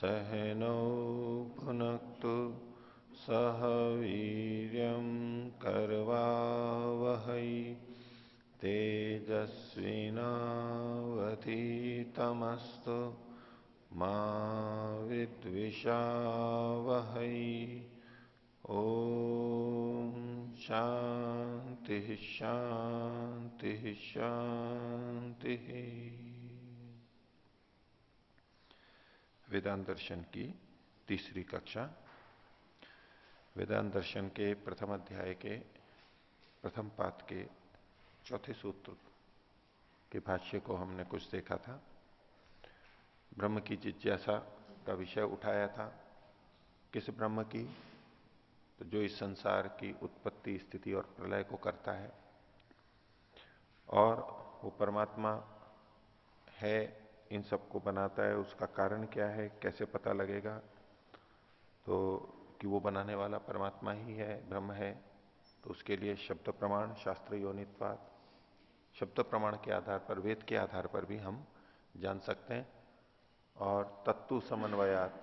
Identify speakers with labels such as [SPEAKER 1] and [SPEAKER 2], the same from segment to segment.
[SPEAKER 1] सहनौ भुनक्तु सह वीर्यं करवावहै तेजस्विनावधीतमस्तु मा विद्विषावहै। ओम शांति शांति शांति। वेदांत दर्शन की तीसरी कक्षा। वेदांत दर्शन के प्रथम अध्याय के प्रथम पाद के चौथे सूत्र के भाष्य को हमने कुछ देखा था। ब्रह्म की जिज्ञासा का विषय उठाया था। किस ब्रह्म की? तो जो इस संसार की उत्पत्ति स्थिति और प्रलय को करता है, और वो परमात्मा है, इन सबको बनाता है, उसका कारण क्या है, कैसे पता लगेगा? तो कि वो बनाने वाला परमात्मा ही है, ब्रह्म है, तो उसके लिए शब्द प्रमाण, शास्त्र योनित्वाद, शब्द प्रमाण के आधार पर, वेद के आधार पर भी हम जान सकते हैं। और तत्तु समन्वयात,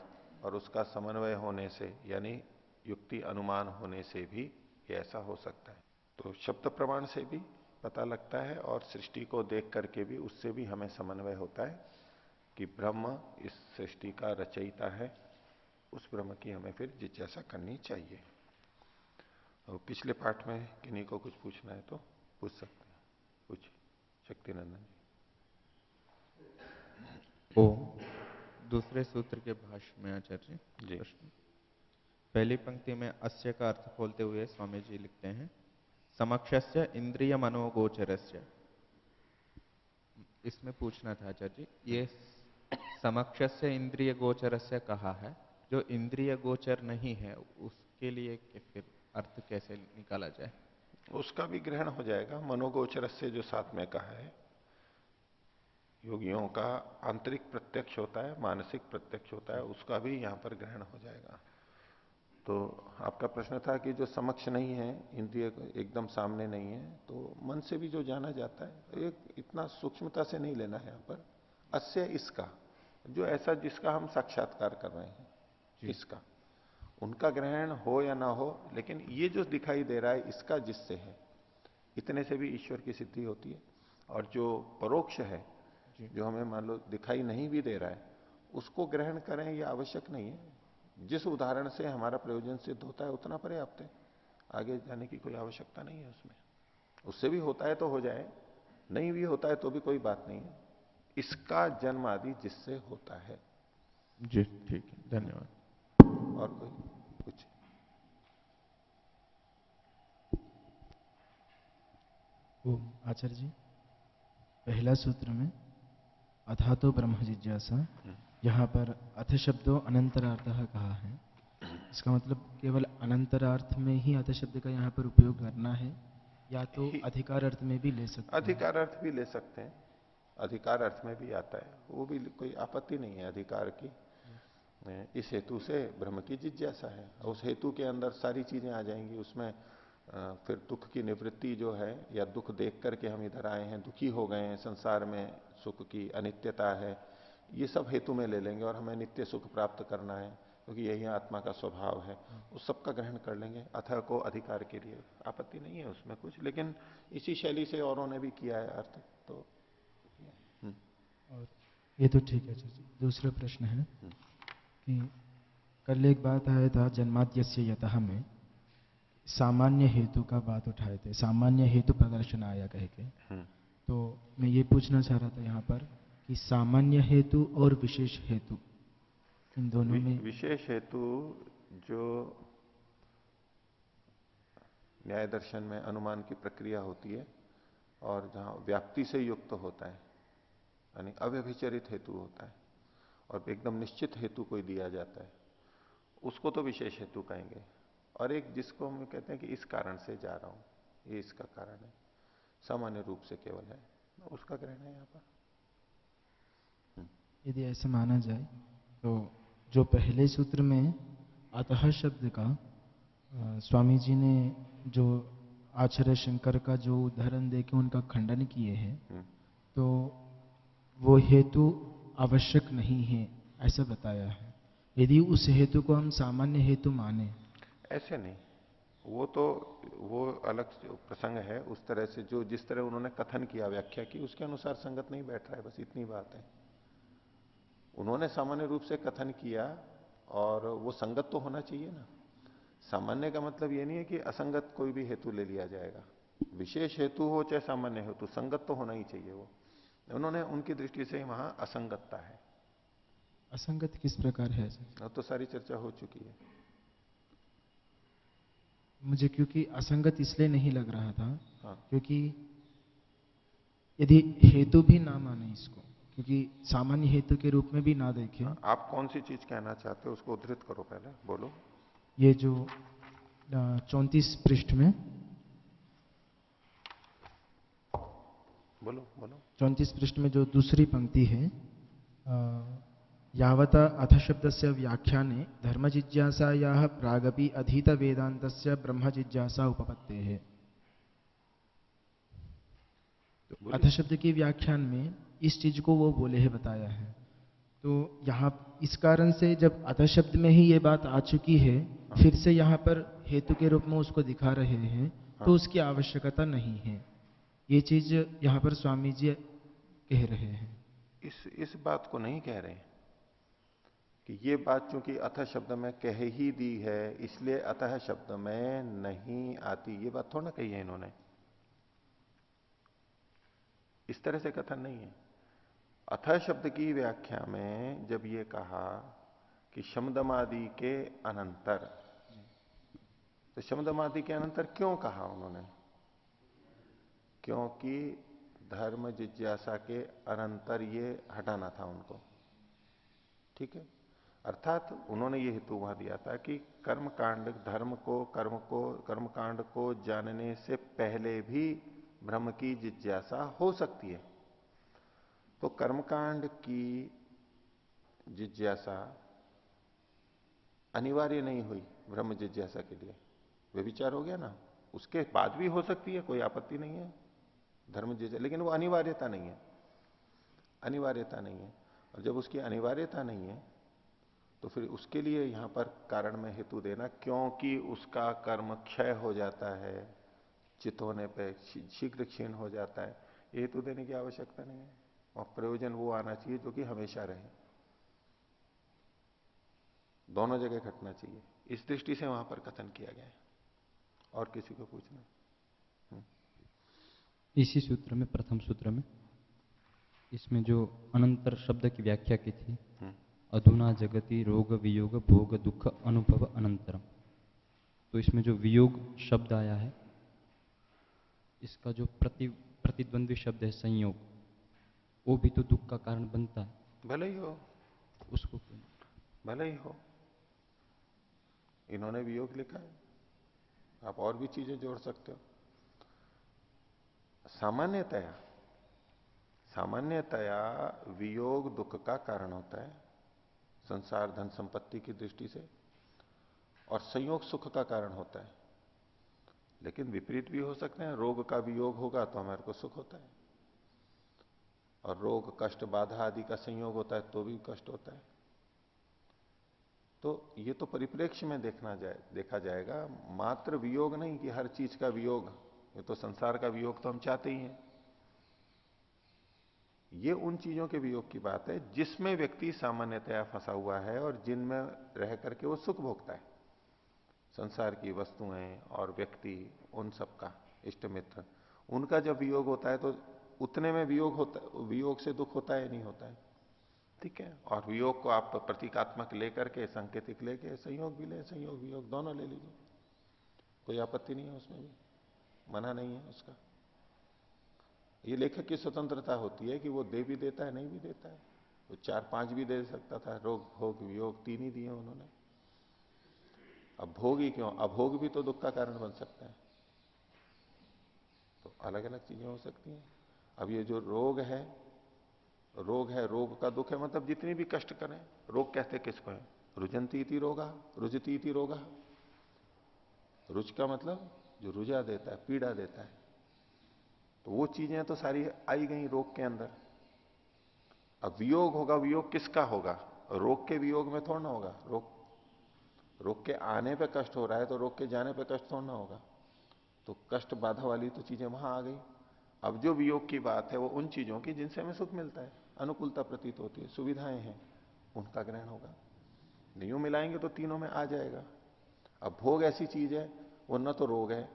[SPEAKER 1] और उसका समन्वय होने से, यानी युक्ति अनुमान होने से भी ये ऐसा हो सकता है। तो शब्द प्रमाण से भी पता लगता है, और सृष्टि को देख करके भी उससे भी हमें समन्वय होता है कि ब्रह्म इस सृष्टि का रचयिता है। उस ब्रह्म की हमें फिर जिज्ञासा करनी चाहिए। और पिछले पाठ में किन्हीं को कुछ पूछना है तो पूछ सकते हैं। कुछ शक्तिनंदन
[SPEAKER 2] जी। दूसरे सूत्र के भाष्य में आचार्य जी प्रश्न। पहली पंक्ति में अस्य का अर्थ खोलते हुए स्वामी जी लिखते हैं, समक्षस्य इंद्रिय मनोगोचरस्य। इसमें पूछना था आचार्य जी, ये समक्षस्य इंद्रिय गोचरस्य कहा है, जो इंद्रिय गोचर नहीं है उसके लिए फिर अर्थ कैसे निकाला जाए?
[SPEAKER 1] उसका भी ग्रहण हो जाएगा। मनोगोचर से जो साथ में कहा है, योगियों का आंतरिक प्रत्यक्ष होता है, मानसिक प्रत्यक्ष होता है, उसका भी यहां पर ग्रहण हो जाएगा। तो आपका प्रश्न था कि जो समक्ष नहीं है, इंद्रिय एकदम सामने नहीं है, तो मन से भी जो जाना जाता है, एक इतना सूक्ष्मता से नहीं लेना है यहाँ पर। अस्य इसका, जो ऐसा जिसका हम साक्षात्कार कर रहे हैं, इसका, उनका ग्रहण हो या ना हो, लेकिन ये जो दिखाई दे रहा है इसका जिससे है, इतने से भी ईश्वर की सिद्धि होती है। और जो परोक्ष है, जो हमें मान लो दिखाई नहीं भी दे रहा है, उसको ग्रहण करें यह आवश्यक नहीं है। जिस उदाहरण से हमारा प्रयोजन सिद्ध होता है उतना पर्याप्त है, आगे जाने की कोई आवश्यकता नहीं है उसमें। उससे भी होता है तो हो जाए, नहीं भी होता है तो भी कोई बात नहीं है। इसका जन्म आदि जिससे होता है।
[SPEAKER 2] जी ठीक है, धन्यवाद।
[SPEAKER 1] और कोई कुछ?
[SPEAKER 3] आचार्य जी, पहला सूत्र में अथा तो ब्रह्म जिज्ञासा, यहाँ पर अथ शब्दों अनंतरार्थः कहा है। इसका मतलब केवल अनंतरार्थ में ही अथ शब्द का यहाँ पर उपयोग करना है, या तो अधिकार अर्थ में भी ले सकते हैं?
[SPEAKER 1] अधिकार अर्थ भी ले सकते हैं, अधिकार अर्थ में भी आता है, वो भी कोई आपत्ति नहीं है अधिकार की। इस हेतु से ब्रह्म की जिज्ञासा है, उस हेतु के अंदर सारी चीजें आ जाएंगी। उसमें फिर दुख की निवृत्ति जो है, या दुख देख करके हम इधर आए हैं, दुखी हो गए हैं, संसार में सुख की अनित्यता है, ये सब हेतु में ले लेंगे, और हमें नित्य सुख प्राप्त करना है क्योंकि यही आत्मा का स्वभाव है, उस सब का ग्रहण कर लेंगे। अथ को अधिकार के लिए आपत्ति नहीं है उसमें कुछ, लेकिन इसी शैली से औरों ने भी किया है अर्थ। तो
[SPEAKER 3] और ये तो ठीक है। दूसरा प्रश्न है कि कल एक बात आया था जन्माद्यस्य यतः में, सामान्य हेतु का बात उठाए थे, सामान्य हेतु प्रदर्शन आया कह के। तो मैं ये पूछना चाह रहा था यहाँ पर कि सामान्य हेतु और विशेष हेतु, इन दोनों में
[SPEAKER 1] विशेष हेतु जो न्याय दर्शन में अनुमान की प्रक्रिया होती है, और जहां व्याप्ति से युक्त होता है, यानी अव्यभिचरित हेतु होता है, और एकदम निश्चित हेतु कोई दिया जाता है, उसको तो विशेष हेतु कहेंगे। और एक जिसको हम कहते हैं कि इस कारण से जा रहा हूं, ये इसका कारण है, सामान्य रूप से केवल है, उसका ग्रहण है यहाँ पर।
[SPEAKER 3] यदि ऐसा माना जाए तो जो पहले सूत्र में अतः शब्द का स्वामी जी ने जो आचार्य शंकर का जो उदाहरण देके उनका खंडन किए हैं, तो वो हेतु आवश्यक नहीं है ऐसा बताया है। यदि उस हेतु को हम सामान्य हेतु माने,
[SPEAKER 1] ऐसे नहीं, वो अलग प्रसंग है। उस तरह से जो जिस तरह उन्होंने कथन किया, व्याख्या की, उसके अनुसार संगत नहीं बैठ रहा है, बस इतनी बात है। उन्होंने सामान्य रूप से कथन किया और वो संगत तो होना चाहिए ना। सामान्य का मतलब ये नहीं है कि असंगत कोई भी हेतु ले लिया जाएगा। विशेष हेतु हो चाहे सामान्य हेतु, संगत तो होना ही चाहिए। वो उन्होंने उनकी दृष्टि से वहां असंगतता है।
[SPEAKER 3] असंगत किस प्रकार है?
[SPEAKER 1] अब तो सारी चर्चा हो चुकी है।
[SPEAKER 3] मुझे क्योंकि असंगत इसलिए नहीं लग रहा था,
[SPEAKER 1] हाँ।
[SPEAKER 3] क्योंकि यदि हेतु भी ना माने इसको, क्योंकि सामान्य हेतु के रूप में भी ना देखें।
[SPEAKER 1] हाँ, आप कौन सी चीज कहना चाहते हो उसको उद्धृत करो, पहले बोलो।
[SPEAKER 3] ये जो 34 पृष्ठ में,
[SPEAKER 1] बोलो बोलो।
[SPEAKER 3] 34 पृष्ठ में जो दूसरी पंक्ति है, यावता अथ शब्द से व्याख्याने धर्म जिज्ञासायाः प्रागपि अधीत वेदांतस्य ब्रह्म जिज्ञासा उपपत्ते है। तो अथ शब्द की व्याख्यान में इस चीज को वो बोले है, बताया है। तो यहाँ इस कारण से जब अथ शब्द में ही ये बात आ चुकी है, फिर से यहाँ पर हेतु के रूप में उसको दिखा रहे हैं, तो उसकी आवश्यकता नहीं है। ये चीज यहाँ पर स्वामी जी कह रहे हैं।
[SPEAKER 1] इस बात को नहीं कह रहे कि ये बात चूंकि अतः शब्द में कह ही दी है इसलिए अतः शब्द में नहीं आती, ये बात थोड़ा ना कही है इन्होंने। इस तरह से कथन नहीं है। अतः शब्द की व्याख्या में जब ये कहा कि शमदमादि के अनंतर, तो शमदमादि के अनंतर क्यों कहा उन्होंने? क्योंकि धर्म जिज्ञासा के अनंतर ये हटाना था उनको। ठीक है, अर्थात उन्होंने ये हेतु वहां दिया था कि कर्मकांड, धर्म को कर्मकांड को जानने से पहले भी ब्रह्म की जिज्ञासा हो सकती है। तो कर्मकांड की जिज्ञासा अनिवार्य नहीं हुई ब्रह्म जिज्ञासा के लिए, व्यभिचार हो गया ना, उसके बाद भी हो सकती है, कोई आपत्ति नहीं है धर्म जिज्ञासा, लेकिन वो अनिवार्यता नहीं है। अनिवार्यता नहीं है, और जब उसकी अनिवार्यता नहीं है तो फिर उसके लिए यहां पर कारण में हेतु देना, क्योंकि उसका कर्म क्षय हो जाता है, चित होने पर शीघ्र क्षीण हो जाता है, ये हेतु देने की आवश्यकता नहीं है। और प्रयोजन वो आना चाहिए जो कि हमेशा रहे, दोनों जगह घटना चाहिए। इस दृष्टि से वहां पर कथन किया गया है। और किसी को पूछना?
[SPEAKER 4] इसी सूत्र में, प्रथम सूत्र में, इसमें जो अनंतर शब्द की व्याख्या की थी, अधुना जगति रोग वियोग भोग दुख अनुभव अनंतरम, तो इसमें जो वियोग शब्द आया है, इसका जो प्रतिद्वंद्वी शब्द है संयोग, वो भी तो दुख का कारण बनता है।
[SPEAKER 1] भले ही हो,
[SPEAKER 4] उसको
[SPEAKER 1] भले ही हो, इन्होंने वियोग लिखा है, आप और भी चीजें जोड़ सकते हो। सामान्यतया वियोग दुख का कारण होता है संसार धन संपत्ति की दृष्टि से, और संयोग सुख का कारण होता है। लेकिन विपरीत भी हो सकते हैं, रोग का वियोग होगा तो हमारे को सुख होता है, और रोग कष्ट बाधा आदि का संयोग होता है तो भी कष्ट होता है। तो ये तो परिप्रेक्ष्य में देखा जाएगा, मात्र वियोग नहीं कि हर चीज का वियोग। ये तो संसार का वियोग तो हम चाहते ही हैं, ये उन चीजों के वियोग की बात है जिसमें व्यक्ति सामान्यतया फंसा हुआ है और जिनमें रह करके वो सुख भोगता है। संसार की वस्तुएं और व्यक्ति, उन सबका, इष्ट मित्र, उनका जब वियोग होता है तो उतने में वियोग से दुख होता है, नहीं होता है? ठीक है, और वियोग को आप प्रतीकात्मक लेकर के, सांकेतिक लेके, संयोग भी ले, संयोग वियोग दोनों ले लीजिए, कोई आपत्ति नहीं है उसमें भी, मना नहीं है उसका। ये लेखक की स्वतंत्रता होती है कि वो दे भी देता है, नहीं भी देता है। वो 4-5 भी दे सकता था, रोग भोग वियोग 3 ही दिए उन्होंने। अब भोग ही क्यों, अभोग भी तो दुख का कारण बन सकता है। तो अलग अलग चीजें हो सकती हैं। अब ये जो रोग है, रोग का दुख है, मतलब जितनी भी कष्ट करें। रोग कहते किसको है? रुजंती इति रोगा, रुजती इति रोगा। रुच का मतलब जो रुझा देता है, पीड़ा देता है। तो वो चीजें तो सारी आई गई रोग के अंदर। अब वियोग होगा, वियोग किसका होगा? रोग के वियोग में थोड़ा ना होगा। रोग के आने पे कष्ट हो रहा है तो रोग के जाने पे कष्ट थोड़ा ना होगा। तो कष्ट बाधा वाली तो चीजें वहां आ गई। अब जो वियोग की बात है वो उन चीजों की जिनसे हमें सुख मिलता है, अनुकूलता प्रतीत होती है, सुविधाएं हैं, उनका ग्रहण होगा। नहीं मिलाएंगे तो तीनों में आ जाएगा। अब भोग ऐसी चीज है, वो न तो रोग है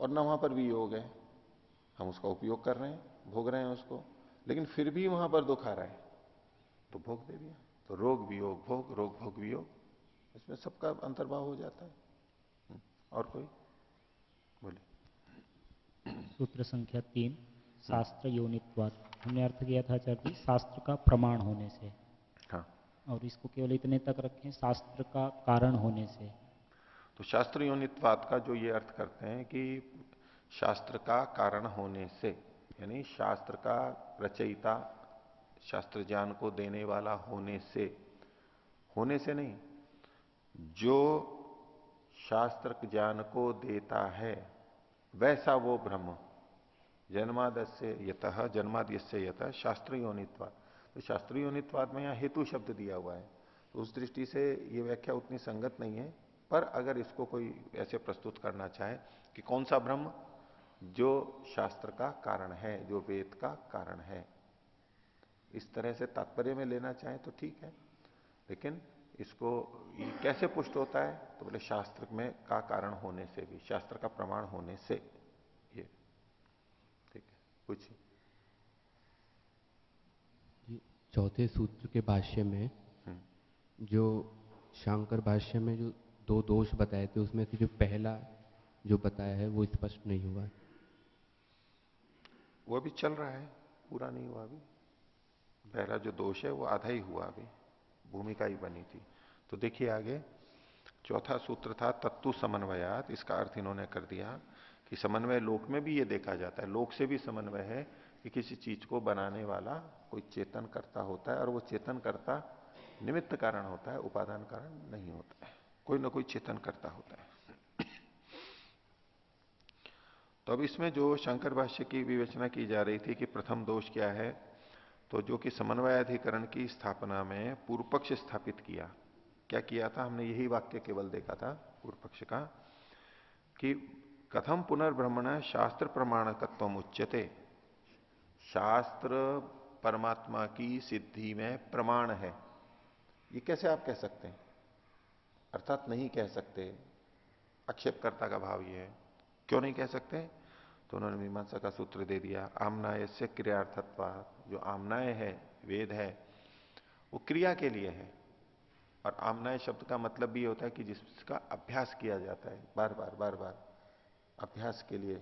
[SPEAKER 1] और न वहां पर वियोग है, हम उसका उपयोग कर रहे हैं, भोग रहे हैं उसको, लेकिन फिर भी वहां पर दुख आ रहा है तो भोग दे दिया। तो रोग वियोग भोग, रोग भोग वियोग, इसमें सबका अंतर्भाव हो जाता है। और कोई बोले।
[SPEAKER 5] सूत्र संख्या 3, शास्त्र योनित्वाद। हमने अर्थ किया था आचार्य जी शास्त्र का प्रमाण होने से।
[SPEAKER 1] हाँ,
[SPEAKER 5] और इसको केवल इतने तक रखें, शास्त्र का कारण होने से।
[SPEAKER 1] तो शास्त्र योनित्वाद का जो ये अर्थ करते हैं कि शास्त्र का कारण होने से, यानी शास्त्र का रचयिता, शास्त्र ज्ञान को देने वाला होने से नहीं, जो शास्त्र ज्ञान को देता है वैसा वो ब्रह्म, जन्मादस्य यतः, जन्माद्यस्य यतः शास्त्र योनित्वाद। तो शास्त्र योनित्वाद में यहां हेतु शब्द दिया हुआ है, तो उस दृष्टि से ये व्याख्या उतनी संगत नहीं है। पर अगर इसको कोई ऐसे प्रस्तुत करना चाहे कि कौन सा ब्रह्म, जो शास्त्र का कारण है, जो वेद का कारण है, इस तरह से तात्पर्य में लेना चाहे तो ठीक है। लेकिन इसको ये कैसे पुष्ट होता है, तो बोले शास्त्र में का कारण होने से भी, शास्त्र का प्रमाण होने से, ये ठीक है। पूछिए।
[SPEAKER 6] चौथे सूत्र के भाष्य में जो शांकर भाष्य में जो दो दोष बताए थे, उसमें से जो पहला जो बताया है वो स्पष्ट नहीं हुआ।
[SPEAKER 1] वो अभी चल रहा है, पूरा नहीं हुआ अभी। पहला जो दोष है वो आधा ही हुआ, अभी भूमिका ही बनी थी। तो देखिए आगे, चौथा सूत्र था तत्तु समन्वयात। इसका अर्थ इन्होंने कर दिया कि समन्वय लोक में भी ये देखा जाता है, लोक से भी समन्वय है कि किसी चीज को बनाने वाला कोई चेतन कर्ता होता है, और वो चेतन कर्ता निमित्त कारण होता है, उपादान कारण नहीं होता है, कोई ना कोई चेतन कर्ता होता है। तो अब इसमें जो शंकर भाष्य की विवेचना की जा रही थी कि प्रथम दोष क्या है, तो जो कि समन्वयाधिकरण की स्थापना में पूर्व पक्ष स्थापित किया। क्या किया था हमने, यही वाक्य केवल देखा था पूर्व पक्ष का कि कथम पुनर्ब्रह्मण शास्त्र प्रमाणकत्व उच्यते। शास्त्र परमात्मा की सिद्धि में प्रमाण है, ये कैसे आप कह सकते हैं, अर्थात नहीं कह सकते। आक्षेपकर्ता का भाव ये है, क्यों नहीं कह सकते, तो उन्होंने मीमांसा का सूत्र दे दिया, आमनाय से क्रियार्थत्वात्। जो आमनाय है, वेद है, वो क्रिया के लिए है। और आमनाय शब्द का मतलब भी होता है कि जिसका अभ्यास किया जाता है, बार बार बार बार अभ्यास के लिए,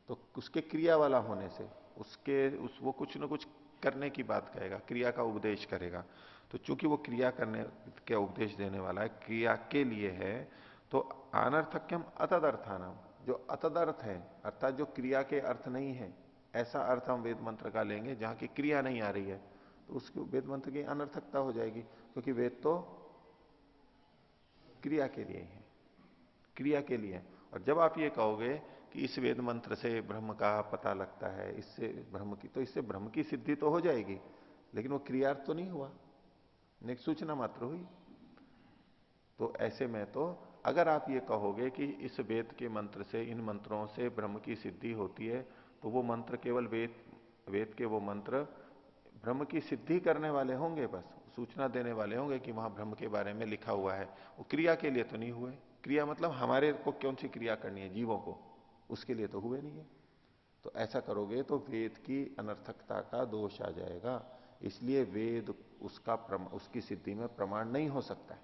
[SPEAKER 1] तो उसके क्रिया वाला होने से वो कुछ ना कुछ करने की बात कहेगा, क्रिया का उपदेश करेगा। तो चूंकि वो क्रिया करने का उपदेश देने वाला है, क्रिया के लिए है, तो अनर्थक्यम अतदर्थानाम, जो अतदर्थ है अर्थात जो क्रिया के अर्थ नहीं है, ऐसा अर्थ हम वेद मंत्र का लेंगे जहां की क्रिया नहीं आ रही है, तो उसकी वेद मंत्र की अनर्थकता हो जाएगी, क्योंकि वेद तो क्रिया के लिए है, क्रिया के लिए है। और जब आप ये कहोगे कि इस वेद मंत्र से ब्रह्म का पता लगता है, इससे ब्रह्म की, तो इससे ब्रह्म की सिद्धि तो हो जाएगी, लेकिन वो क्रियार्थ तो नहीं हुआ, एक सूचना मात्र हुई। तो ऐसे में तो अगर आप ये कहोगे कि इस वेद के मंत्र से, इन मंत्रों से ब्रह्म की सिद्धि होती है, तो वो मंत्र केवल वेद के वो मंत्र ब्रह्म की सिद्धि करने वाले होंगे, बस सूचना देने वाले होंगे कि वहां ब्रह्म के बारे में लिखा हुआ है, वो क्रिया के लिए तो नहीं हुए। क्रिया मतलब हमारे को कौन सी क्रिया करनी है, जीवों को, उसके लिए तो हुए नहीं है। तो ऐसा करोगे तो वेद की अनर्थकता का दोष आ जाएगा, इसलिए वेद उसकी सिद्धि में प्रमाण नहीं हो सकता है,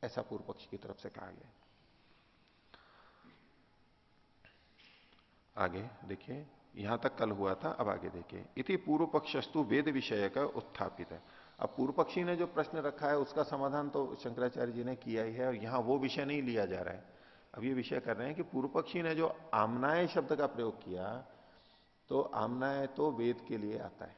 [SPEAKER 1] ऐसा पूर्व पक्ष की तरफ से कहा गया। आगे देखिए, यहां तक कल हुआ था, अब आगे देखिए। इति पूर्व पक्षस्तु वेद विषय का उत्थापित है। अब पूर्व पक्षी ने जो प्रश्न रखा है उसका समाधान तो शंकराचार्य जी ने किया ही है, और यहां वो विषय नहीं लिया जा रहा है। अब ये विषय कर रहे हैं कि पूर्व पक्षी ने जो आमनाय शब्द का प्रयोग किया, तो आमनाय तो वेद के लिए आता है।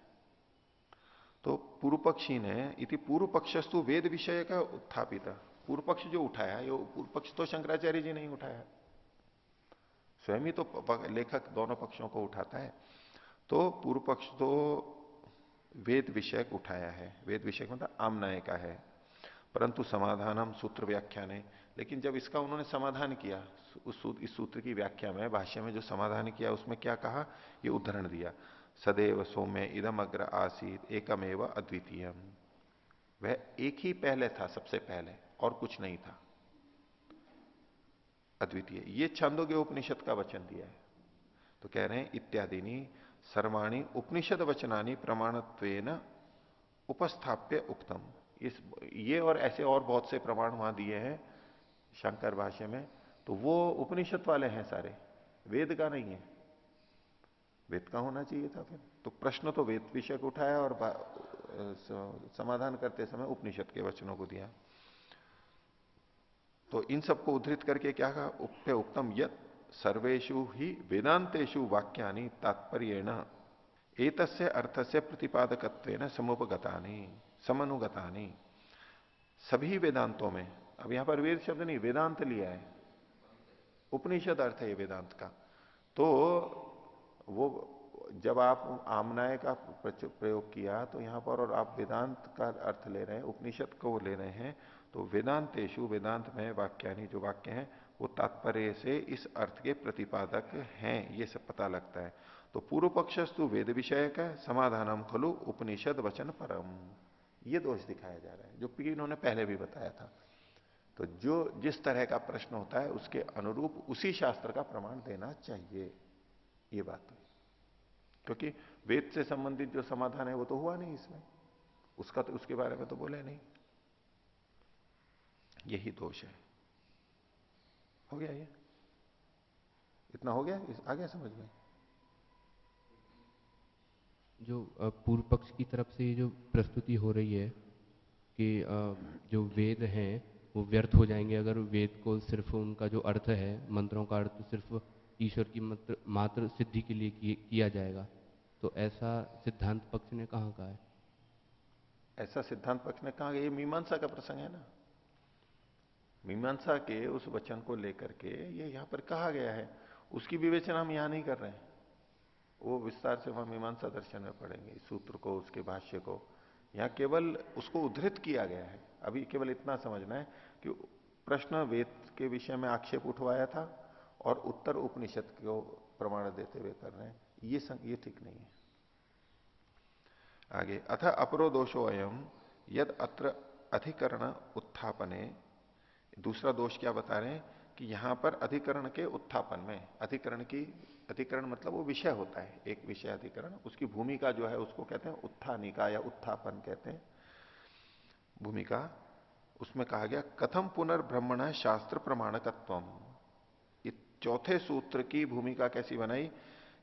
[SPEAKER 1] तो पूर्व पक्षी ने इति पूर्व पक्षस्तु वेद विषय का उत्थापित, पूर्व पक्ष जो उठाया, ये पूर्व पक्ष तो शंकराचार्य जी ने ही उठाया, स्वयं ही तो लेखक दोनों पक्षों को उठाता है। तो पूर्व पक्ष तो वेद विषयक उठाया है। वेद विषयक मतलब आमनाय का है। परंतु समाधानम सूत्र व्याख्यान है, लेकिन जब इसका उन्होंने समाधान किया, इस सूत्र की व्याख्या में, भाष्य में जो समाधान किया उसमें क्या कहा, ये उदाहरण दिया, सदैव सौम्य इदम अग्र आसीत एकमेव अद्वितीयम। वह एक ही पहले था, सबसे पहले, और कुछ नहीं था, अद्वितीय। ये छांदोग्य उपनिषद का वचन दिया है। तो कह रहे हैं इत्यादिनी सर्वाणी उपनिषद वचनानी प्रमाणत्वेन उपस्थाप्य उक्तम। ये और ऐसे और बहुत से प्रमाण वहां दिए हैं शंकर भाष्य में, तो वो उपनिषद वाले हैं सारे, वेद का नहीं है। वेद का होना चाहिए था फिर। तो प्रश्न तो वेद विषय को उठाया और समाधान करते समय उपनिषद के वचनों को दिया। तो इन सबको उद्धृत करके क्या कहा, उप्य उक्तम यत् सर्वेषु ही वेदांतेषु वाक्यानि तात्पर्येण एतस्य अर्थस्य प्रतिपादकत्वेन समुपगतानि समनुगतानि। सभी वेदांतों में, अब यहां पर वेद शब्द नहीं, वेदांत लिया है, उपनिषद अर्थ है ये वेदांत का। तो वो जब आप आमनाय का प्रयोग किया तो यहां पर, और आप वेदांत का अर्थ ले रहे हैं, उपनिषद को ले रहे हैं, तो वेदांतेषु, वेदांत में वाक्यानि, जो वाक्य हैं वो तात्पर्य से इस अर्थ के प्रतिपादक हैं, ये सब पता लगता है। तो पूर्व पक्षस्तु वेद विषयक है, समाधानम खलु उपनिषद वचन परम। ये दोष दिखाया जा रहा है, जो कि इन्होंने पहले भी बताया था। तो जो जिस तरह का प्रश्न होता है उसके अनुरूप उसी शास्त्र का प्रमाण देना चाहिए, ये बात है। क्योंकि वेद से संबंधित जो समाधान है वो तो हुआ नहीं इसमें, उसका तो, उसके बारे में तो बोले नहीं। यही दोष है। हो गया, ये इतना हो गया, आ गया समझ में।
[SPEAKER 6] जो पूर्व पक्ष की तरफ से ये जो प्रस्तुति हो रही है कि जो वेद हैं वो व्यर्थ हो जाएंगे अगर वेद को सिर्फ उनका जो अर्थ है, मंत्रों का अर्थ सिर्फ ईश्वर की मात्र सिद्धि के लिए किया जाएगा, तो ऐसा सिद्धांत पक्ष ने कहाँ कहा है?
[SPEAKER 1] ऐसा सिद्धांत पक्ष ने कहा, ये मीमांसा का प्रसंग है ना, मीमांसा के उस वचन को लेकर के ये यहां पर कहा गया है, उसकी विवेचना हम यहां नहीं कर रहे हैं। वो विस्तार से वहां मीमांसा दर्शन में पढ़ेंगे, इस सूत्र को, उसके भाष्य को। यहां केवल उसको उद्धृत किया गया है। अभी केवल इतना समझना है कि प्रश्न वेद के विषय में आक्षेप उठवाया था और उत्तर उपनिषद को प्रमाण देते हुए कर रहे हैं, ये ठीक नहीं है। आगे, अथ अपरो दोषो अयम यद अत्र अधिकरण उत्थापने। दूसरा दोष क्या बता रहे हैं कि यहां पर अधिकरण के उत्थापन में, अधिकरण मतलब वो विषय होता है, एक विषय अधिकरण, उसकी भूमिका जो है उसको कहते हैं उत्थानिका या उत्थापन कहते हैं भूमिका। उसमें कहा गया कथम पुनर्ब्रह्मण शास्त्र प्रमाणकत्वम। ये चौथे सूत्र की भूमिका कैसी बनाई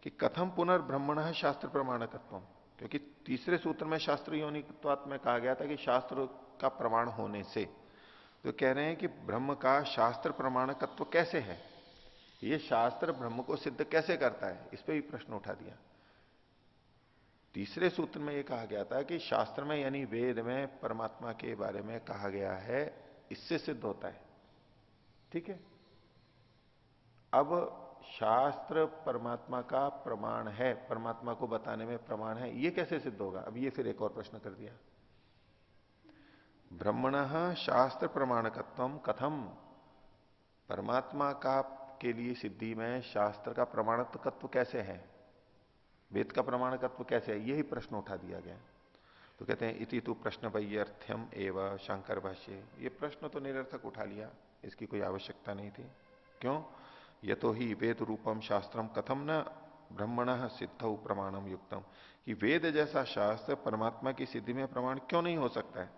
[SPEAKER 1] कि कथम पुनर्ब्रह्मण शास्त्र प्रमाणकत्वम, क्योंकि तीसरे सूत्र में शास्त्र योनित्वात् में कहा गया था कि शास्त्र का प्रमाण होने से, तो कह रहे हैं कि ब्रह्म का शास्त्र प्रमाणकत्व कैसे है, ये शास्त्र ब्रह्म को सिद्ध कैसे करता है, इस पे भी प्रश्न उठा दिया। तीसरे सूत्र में यह कहा गया था कि शास्त्र में यानी वेद में परमात्मा के बारे में कहा गया है, इससे सिद्ध होता है, ठीक है। अब शास्त्र परमात्मा का प्रमाण है, परमात्मा को बताने में प्रमाण है, ये कैसे सिद्ध होगा? अब ये फिर एक और प्रश्न कर दिया। ब्रह्मणः शास्त्र प्रमाणकत्वम कथम, परमात्मा का के लिए सिद्धि में शास्त्र का प्रमाणत्व कैसे है, वेद का प्रमाणकत्व कैसे है, यही प्रश्न उठा दिया गया। तो कहते हैं इति तु प्रश्न वैयर्थ्यम एवं शंकर भाष्य। ये प्रश्न तो निरर्थक उठा लिया, इसकी कोई आवश्यकता नहीं थी। क्यों? यतो ही वेद रूपम शास्त्रम कथम न ब्रह्मणः सिद्धौ प्रमाणम युक्तम, कि वेद जैसा शास्त्र परमात्मा की सिद्धि में प्रमाण क्यों नहीं हो सकता है।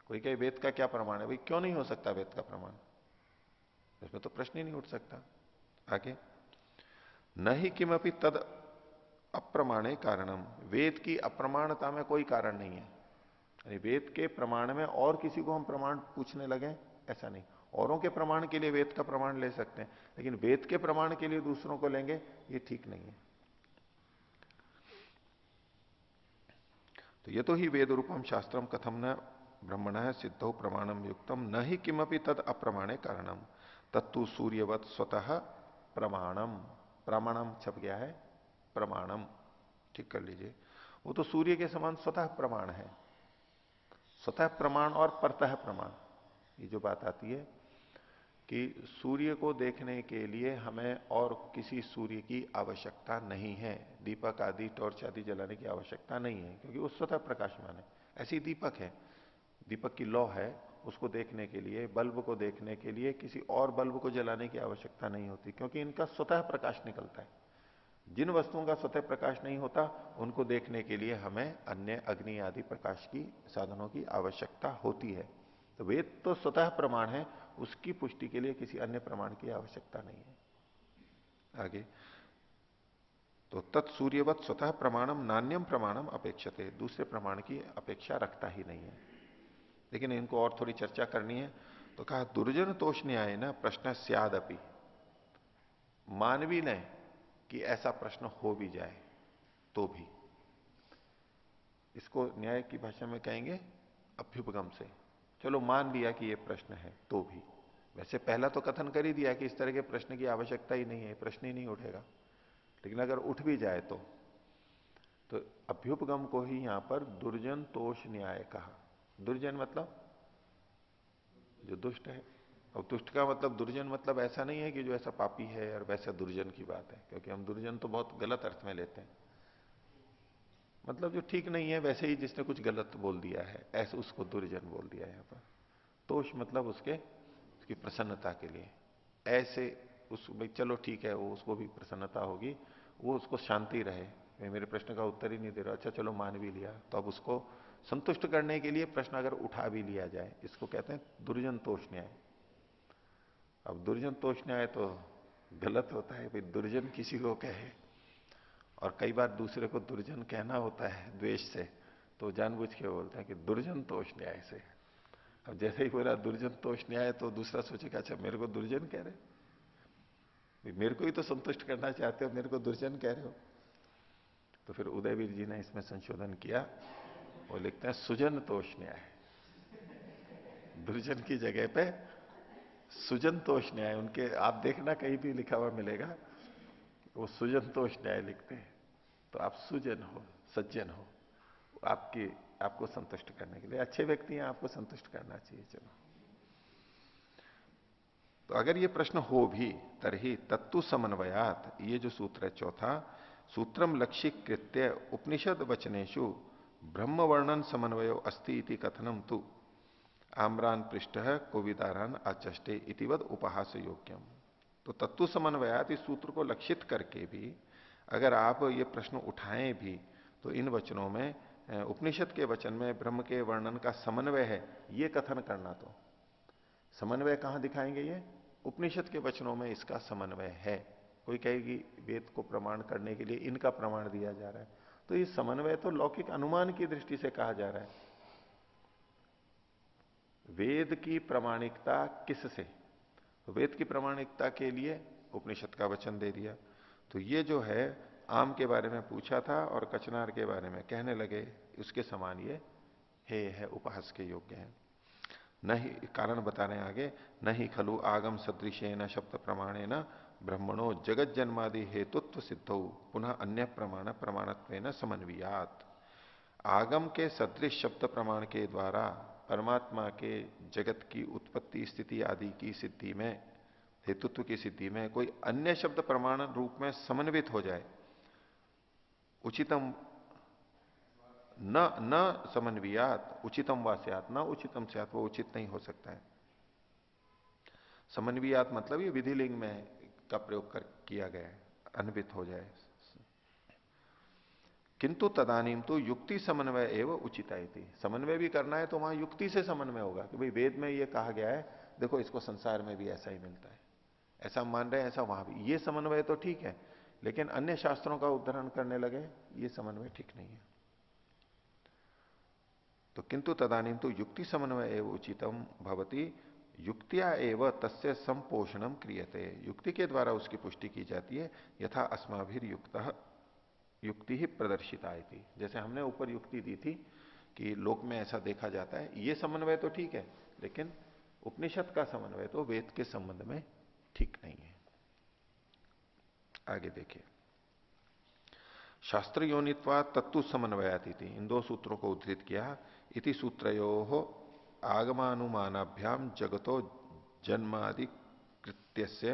[SPEAKER 1] कोई कहे वेद का क्या प्रमाण है, भाई क्यों नहीं हो सकता वेद का प्रमाण, इसमें तो प्रश्न ही नहीं उठ सकता। आगे, न ही किमपि तद अप्रमाणे कारणम, वेद की अप्रमाणता में कोई कारण नहीं है। यानी वेद के प्रमाण में और किसी को हम प्रमाण पूछने लगे, ऐसा नहीं। औरों के प्रमाण के लिए वेद का प्रमाण ले सकते हैं, लेकिन वेद के प्रमाण के लिए दूसरों को लेंगे, ये ठीक नहीं है। तो ये तो ही वेद रूपम शास्त्रम कथम न ब्रह्मण सिद्धौ प्रमाणम युक्तम न ही किमपि तद अप्रमाणे कारणम तत्तु सूर्यवत स्वतः प्रमाणम, प्रमाणम छप गया है, प्रमाणम, ठीक कर लीजिए। वो तो सूर्य के समान स्वतः प्रमाण है। स्वतः प्रमाण और परतः प्रमाण, ये जो बात आती है कि सूर्य को देखने के लिए हमें और किसी सूर्य की आवश्यकता नहीं है, दीपक आदि टॉर्च आदि जलाने की आवश्यकता नहीं है, क्योंकि वो स्वतः प्रकाशमान है। ऐसी दीपक है, दीपक की लौ है, उसको देखने के लिए, बल्ब को देखने के लिए किसी और बल्ब को जलाने की आवश्यकता नहीं होती, क्योंकि इनका स्वतः प्रकाश निकलता है। जिन वस्तुओं का स्वतः प्रकाश नहीं होता उनको देखने के लिए हमें अन्य अग्नि आदि प्रकाश की साधनों की आवश्यकता होती है। तो वेद तो स्वतः प्रमाण है, उसकी पुष्टि के लिए किसी अन्य प्रमाण की आवश्यकता नहीं है। आगे तो तत्सूर्यवत स्वतः प्रमाणम नान्यम प्रमाणम अपेक्षते, दूसरे प्रमाण की अपेक्षा रखता ही नहीं है। लेकिन इनको और थोड़ी चर्चा करनी है। तो कहा दुर्जन तोष न्याय न प्रश्न स्यादपि, मानवी ने कि ऐसा प्रश्न हो भी जाए तो भी, इसको न्याय की भाषा में कहेंगे अभ्युपगम से। चलो मान लिया कि यह प्रश्न है तो भी, वैसे पहला तो कथन कर ही दिया कि इस तरह के प्रश्न की आवश्यकता ही नहीं है, प्रश्न ही नहीं उठेगा। लेकिन अगर उठ भी जाए तो अभ्युपगम को ही यहां पर दुर्जन तोष न्याय कहा। दुर्जन मतलब जो दुष्ट है, और दुष्ट का मतलब दुर्जन मतलब ऐसा नहीं है कि जो ऐसा पापी है और वैसा दुर्जन की बात है, क्योंकि हम दुर्जन तो बहुत गलत अर्थ में लेते हैं। मतलब जो ठीक नहीं है, वैसे ही जिसने कुछ गलत बोल दिया है ऐसे उसको दुर्जन बोल दिया है यहां पर। तोष मतलब उसकी प्रसन्नता के लिए, ऐसे उस भाई चलो ठीक है, वो उसको भी प्रसन्नता होगी, वो उसको शांति रहे, मैं मेरे प्रश्न का उत्तर ही नहीं दे रहा, अच्छा चलो मान भी लिया, तो अब उसको संतुष्ट करने के लिए प्रश्न अगर उठा भी लिया जाए, इसको कहते हैं दुर्जन तोष न्याय। अब दुर्जन तोष न्याय तो गलत होता है, भाई दुर्जन किसी को कहे, और कई बार दूसरे को दुर्जन कहना होता है द्वेष से, तो जानबूझ के बोलते हैं कि दुर्जन तोष न्याय से। अब जैसे ही बोला दुर्जन तोष न्याय, तो दूसरा सोचेगा अच्छा मेरे को दुर्जन कह रहे, मेरे को ही तो संतुष्ट करना चाहते हो, मेरे को दुर्जन कह रहे हो। तो फिर उदयवीर जी ने इसमें संशोधन किया, वो लिखते हैं सुजन तोष न्याय, दुर्जन की जगह पे सुजन तोष न्याय। उनके आप देखना कहीं भी लिखा हुआ मिलेगा, वो सुजन तोष न्याय लिखते हैं। तो आप सुजन हो, सज्जन हो, आपको संतुष्ट करने के लिए, अच्छे व्यक्ति हैं, आपको संतुष्ट करना चाहिए। चलो, तो अगर ये प्रश्न हो भी तरही तत्तु समन्वयात, ये जो सूत्र है चौथा, सूत्रम लक्षिक कृत्य उपनिषद वचनेशु ब्रह्म वर्णन समन्वयो अस्ति इति कथनम तु आम्रान पृष्ठ कोविदारान आचष्टे इतिवद उपहास योग्यम। तो तत्व समन्वयात इस सूत्र को लक्षित करके भी अगर आप ये प्रश्न उठाएं भी, तो इन वचनों में, उपनिषद के वचन में ब्रह्म के वर्णन का समन्वय है, ये कथन करना। तो समन्वय कहां दिखाएंगे? ये उपनिषद के वचनों में इसका समन्वय है। कोई कहेगी वेद को प्रमाण करने के लिए इनका प्रमाण दिया जा रहा है, तो ये समन्वय तो लौकिक अनुमान की दृष्टि से कहा जा रहा है। वेद की प्रामाणिकता किससे? वेद की प्रामाणिकता के लिए उपनिषद का वचन दे दिया। तो ये जो है आम के बारे में पूछा था और कचनार के बारे में कहने लगे, उसके समान ये है उपहास के योग्य है। नहीं, कारण बता रहे हैं आगे, नहीं खलु आगम सदृशेन शब्द प्रमाणेन ब्रह्मणो जगत जन्मादि हेतुत्व सिद्धौ पुनः अन्य प्रमाण प्रमाणत्वेन समन्वियात। आगम के सदृश शब्द प्रमाण के द्वारा परमात्मा के जगत की उत्पत्ति स्थिति आदि की सिद्धि में, हेतुत्व की सिद्धि में कोई अन्य शब्द प्रमाण रूप में समन्वित हो जाए, उचितम न समन्वियात उचितम वास्यात, न उचितम स्यात, वो उचित नहीं हो सकता है। समन्वियात मतलब ये विधिलिंग में का प्रयोग किया गया है, अन्वित हो जाए। किंतु तदानीम तो युक्ति समन्वय एवं उचित थी। समन्वय भी करना है तो वहां युक्ति से समन्वय होगा कि भाई वेद में ये कहा गया है, देखो इसको संसार में भी ऐसा ही मिलता है, ऐसा मान रहे हैं, ऐसा वहां भी। ये समन्वय तो ठीक है, लेकिन अन्य शास्त्रों का उद्धरण करने लगे, ये समन्वय ठीक नहीं है। तो किंतु तदानीम तो युक्ति समन्वय एवं उचितम भवती, युक्तिया एवं तस्य संपोषणम क्रियते, युक्ति के द्वारा उसकी पुष्टि की जाती है। यथा अस्माभिर युक्ति ही प्रदर्शिता थी, जैसे हमने ऊपर युक्ति दी थी कि लोक में ऐसा देखा जाता है, ये समन्वय तो ठीक है, लेकिन उपनिषद का समन्वय तो वेद के संबंध में ठीक नहीं है। आगे देखिए, शास्त्र योनित्वा तत्तु समन्वयाती थी, इन दो सूत्रों को उद्धृत किया। इति सूत्रयो आगमानुमानाभ्याम जगतो जन्मादि कृत्यस्य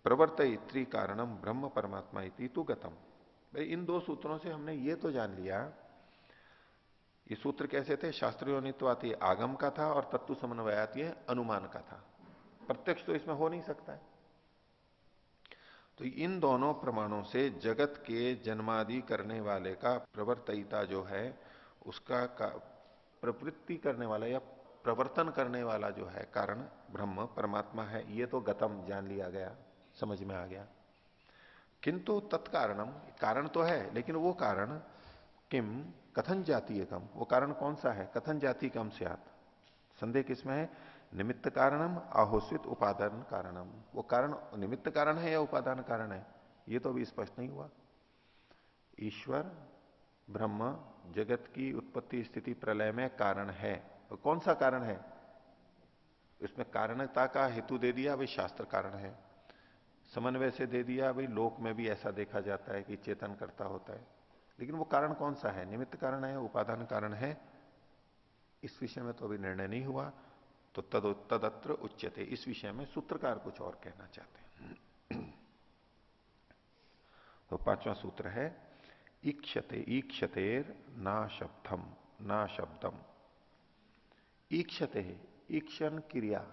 [SPEAKER 1] प्रवर्तयित्री कारणम ब्रह्म परमात्मा इति तु गतम। भाई इन दो सूत्रों से हमने ये तो जान लिया, ये सूत्र कैसे थे? शास्त्र योनित्वाती आगम का था और तत्तु समन्वयाती अनुमान का था। प्रत्यक्ष तो इसमें हो नहीं सकता है। तो इन दोनों प्रमाणों से जगत के जन्मादि करने वाले का प्रवर्तयिता जो है, उसका प्रवृत्ति करने वाला या प्रवर्तन करने वाला जो है कारण ब्रह्म परमात्मा है, ये तो गतम जान लिया गया, समझ में आ गया। किंतु तत्कारणम, कारण तो है लेकिन वो कारण किम कथन जातीय कम, वो कारण कौन सा है? कथन जाति कम स्यात्, संदेह किसमें है? निमित्त कारणम आहोस्वित उपादान कारणम, वो कारण निमित्त कारण है या उपादान कारण है, ये तो अभी स्पष्ट नहीं हुआ। ईश्वर ब्रह्म जगत की उत्पत्ति स्थिति प्रलय में कारण है, तो कौन सा कारण है? इसमें कारणता का हेतु दे दिया, भाई शास्त्र कारण है। समन्वय से दे दिया, भाई लोक में भी ऐसा देखा जाता है कि चेतन करता होता है। लेकिन वो कारण कौन सा है? निमित्त कारण है, उपादान कारण है, इस विषय में तो अभी निर्णय नहीं हुआ। तो तदत्र उच्यते, इस विषय में सूत्रकार कुछ और कहना चाहते हैं। तो पांचवा सूत्र है ईक्षते, ईक्षतेर ना शब्दम, ना शब्दम। ईक्षते है ईक्षण क्रिया,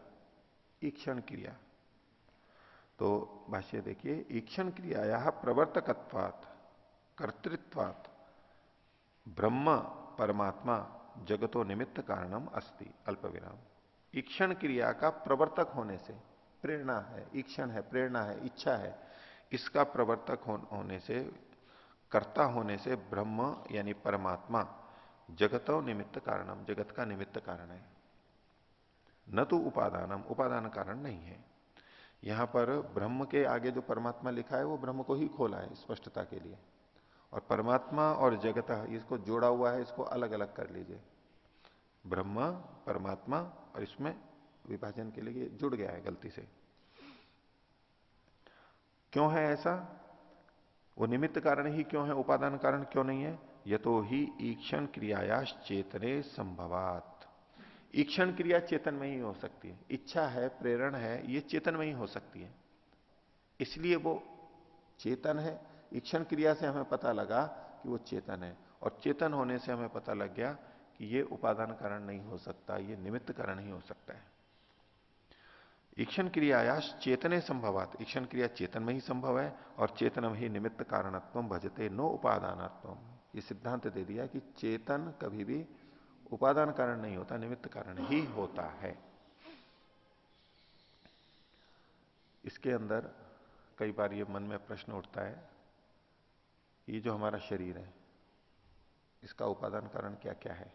[SPEAKER 1] ईक्षण क्रिया। तो भाष्य देखिए, ईक्षण क्रियाया प्रवर्तकत्वात् कर्तृत्वात् ब्रह्म परमात्मा जगतो निमित्त कारणम अस्ति, अल्प विराम। ईक्षण क्रिया का प्रवर्तक होने से, प्रेरणा है, ईक्षण है, प्रेरणा है, इच्छा है, इसका प्रवर्तक होने से, कर्ता होने से ब्रह्म यानी परमात्मा जगतो निमित्त कारणम, जगत का निमित्त कारण है, न तो उपादानम, उपादान कारण नहीं है। यहां पर ब्रह्म के आगे जो परमात्मा लिखा है वो ब्रह्म को ही खोला है स्पष्टता के लिए, और परमात्मा और जगत इसको जोड़ा हुआ है, इसको अलग अलग कर लीजिए। ब्रह्म परमात्मा, और इसमें विभाजन के लिए जुड़ गया है गलती से। क्यों है ऐसा? वो निमित्त कारण ही क्यों है, उपादान कारण क्यों नहीं है? यतो ही ईक्षण क्रियायाश चेतने संभवात। ईक्षण क्रिया चेतन में ही हो सकती है, इच्छा है, प्रेरण है, ये चेतन में ही हो सकती है, इसलिए वो चेतन है। ईक्षण क्रिया से हमें पता लगा कि वो चेतन है, और चेतन होने से हमें पता लग गया कि ये उपादान कारण नहीं हो सकता, ये निमित्त कारण ही हो सकता है। ईक्षण क्रियायाश चेतने संभवात, ईक्षण क्रिया चेतन में ही संभव है, और चेतनम ही निमित्त कारणत्वम भजते नो उपादानत्वम। ये सिद्धांत दे दिया कि चेतन कभी भी उपादान कारण नहीं होता, निमित्त कारण ही होता है। इसके अंदर कई बार ये मन में प्रश्न उठता है, ये जो हमारा शरीर है, इसका उपादान कारण क्या क्या है?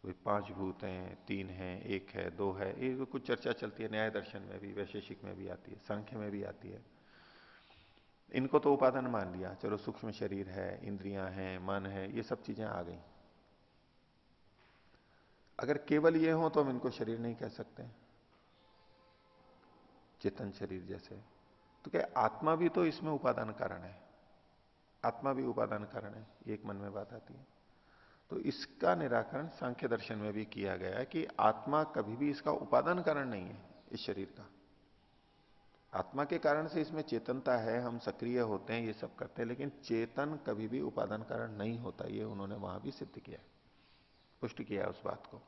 [SPEAKER 1] कोई 5 भूत हैं, 3 हैं, 1 है, 2 है, ये कुछ चर्चा चलती है, न्याय दर्शन में भी, वैशेषिक में भी आती है, सांख्य में भी आती है। इनको तो उपादान मान लिया, चलो सूक्ष्म शरीर है, इंद्रियां हैं, मन है, ये सब चीजें आ गई। अगर केवल ये हो तो हम इनको शरीर नहीं कह सकते, चेतन शरीर जैसे। तो क्या आत्मा भी तो इसमें उपादान कारण है? आत्मा भी उपादान कारण है, एक मन में बात आती है। तो इसका निराकरण सांख्य दर्शन में भी किया गया है कि आत्मा कभी भी इसका उपादान कारण नहीं है, इस शरीर का। आत्मा के कारण से इसमें चेतनता है, हम सक्रिय होते हैं, ये सब करते हैं, लेकिन चेतन कभी भी उपादान कारण नहीं होता, ये उन्होंने वहां भी सिद्ध किया, पुष्टि किया है उस बात को।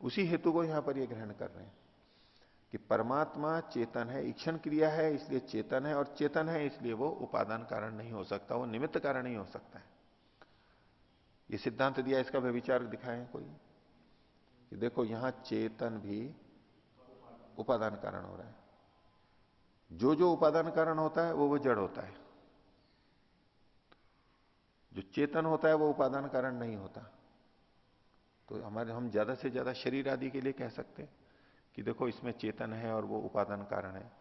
[SPEAKER 1] उसी हेतु को यहां पर ये ग्रहण कर रहे हैं कि परमात्मा चेतन है, ईक्षण क्रिया है इसलिए चेतन है, और चेतन है इसलिए वो उपादान कारण नहीं हो सकता, वो निमित्त कारण ही हो सकता है। ये सिद्धांत दिया, इसका व्यभिचार दिखाएं कोई कि देखो यहां चेतन भी उपादान कारण हो रहा है। जो जो उपादान कारण होता है वो जड़ होता है, जो चेतन होता है वो उपादान कारण नहीं होता। तो हम ज्यादा से ज्यादा शरीर आदि के लिए कह सकते हैं कि देखो इसमें चेतन है और वो उपादान कारण है।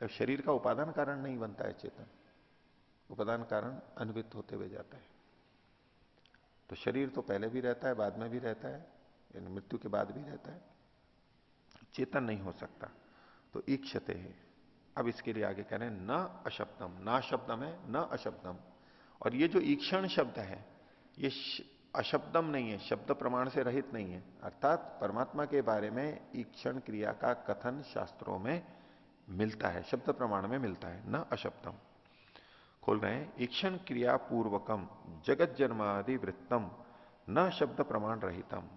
[SPEAKER 1] तो शरीर का उपादान कारण नहीं बनता है चेतन, उपादान कारण अन्वित होते हुए जाता है। तो शरीर तो पहले भी रहता है, बाद में भी रहता है, यानी मृत्यु के बाद भी रहता है, चेतन नहीं हो सकता। तो ईक्षते है। अब इसके लिए आगे कह रहे हैं न अशब्दम, ना शब्दम है, न अशब्दम, और ये जो ईक्षण शब्द है ये अशब्दम नहीं है, शब्द प्रमाण से रहित नहीं है। अर्थात परमात्मा के बारे में ईक्षण क्रिया का कथन शास्त्रों में मिलता है, शब्द प्रमाण में मिलता है, न अशब्दम। खोल रहे हैं, ईक्षण क्रिया पूर्वकम जगत जन्मादि वृत्तम न शब्द प्रमाण रहितम।